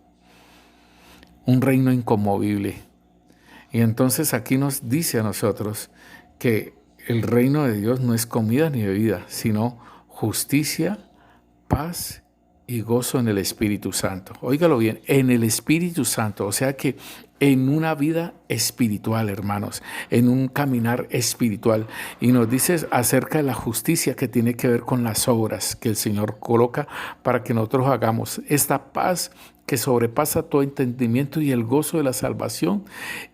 Un reino inconmovible. Y entonces aquí nos dice a nosotros que el reino de Dios no es comida ni bebida, sino justicia, paz y gozo en el Espíritu Santo. Óigalo bien, en el Espíritu Santo, o sea que en una vida espiritual, hermanos, en un caminar espiritual. Y nos dice acerca de la justicia que tiene que ver con las obras que el Señor coloca para que nosotros hagamos. Esta paz que sobrepasa todo entendimiento y el gozo de la salvación,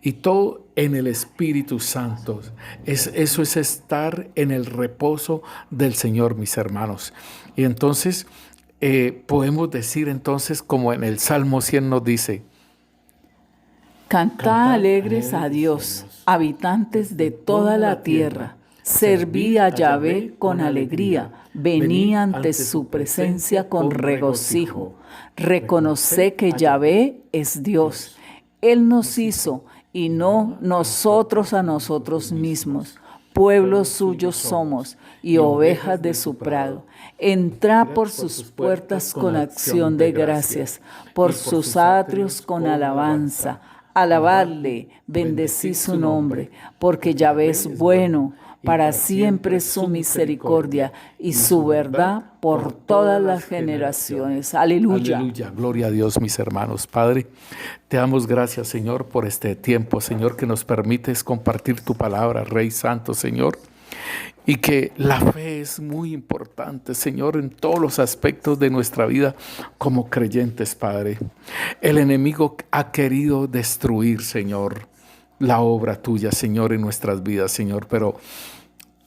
y todo en el Espíritu Santo. Eso es estar en el reposo del Señor, mis hermanos. Y entonces podemos decir entonces, como en el Salmo 100 nos dice, Cantad alegres a Dios, habitantes de toda la tierra. Servid a Yahvé con alegría. Venid ante su presencia con regocijo. Reconoced que Yahvé es Dios. Él nos hizo y no nosotros a nosotros mismos. Pueblo suyo somos y ovejas de su prado. Entrad por sus puertas con acción de gracias, por sus atrios con alabanza. Alabadle, bendecid su nombre, porque Yahvé es bueno, para siempre es su misericordia y su verdad por todas las generaciones. Aleluya. Aleluya, gloria a Dios, mis hermanos. Padre, te damos gracias, Señor, por este tiempo, Señor, que nos permites compartir tu palabra, Rey Santo, Señor. Y que la fe es muy importante, Señor, en todos los aspectos de nuestra vida como creyentes, Padre. El enemigo ha querido destruir, Señor, la obra tuya, Señor, en nuestras vidas, Señor. Pero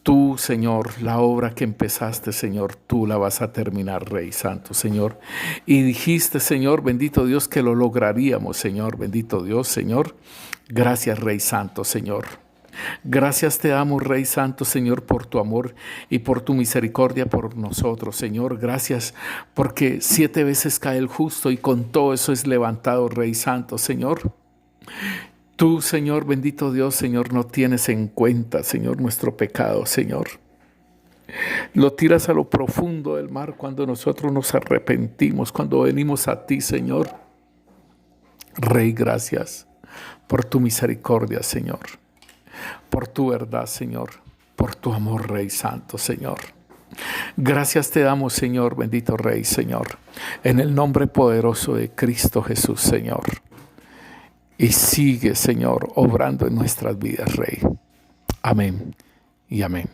tú, Señor, la obra que empezaste, Señor, tú la vas a terminar, Rey Santo, Señor. Y dijiste, Señor, bendito Dios, que lo lograríamos, Señor. Bendito Dios, Señor. Gracias, Rey Santo, Señor. Gracias te damos, Rey Santo, Señor, por tu amor y por tu misericordia por nosotros, Señor. Gracias porque 7 veces cae el justo y con todo eso es levantado, Rey Santo, Señor. Tú, Señor, bendito Dios, Señor, no tienes en cuenta, Señor, nuestro pecado, Señor. Lo tiras a lo profundo del mar cuando nosotros nos arrepentimos, cuando venimos a ti, Señor. Rey, gracias por tu misericordia, Señor, por tu verdad, Señor, por tu amor, Rey Santo, Señor. Gracias te damos, Señor, bendito Rey, Señor, en el nombre poderoso de Cristo Jesús, Señor. Y sigue, Señor, obrando en nuestras vidas, Rey. Amén y amén.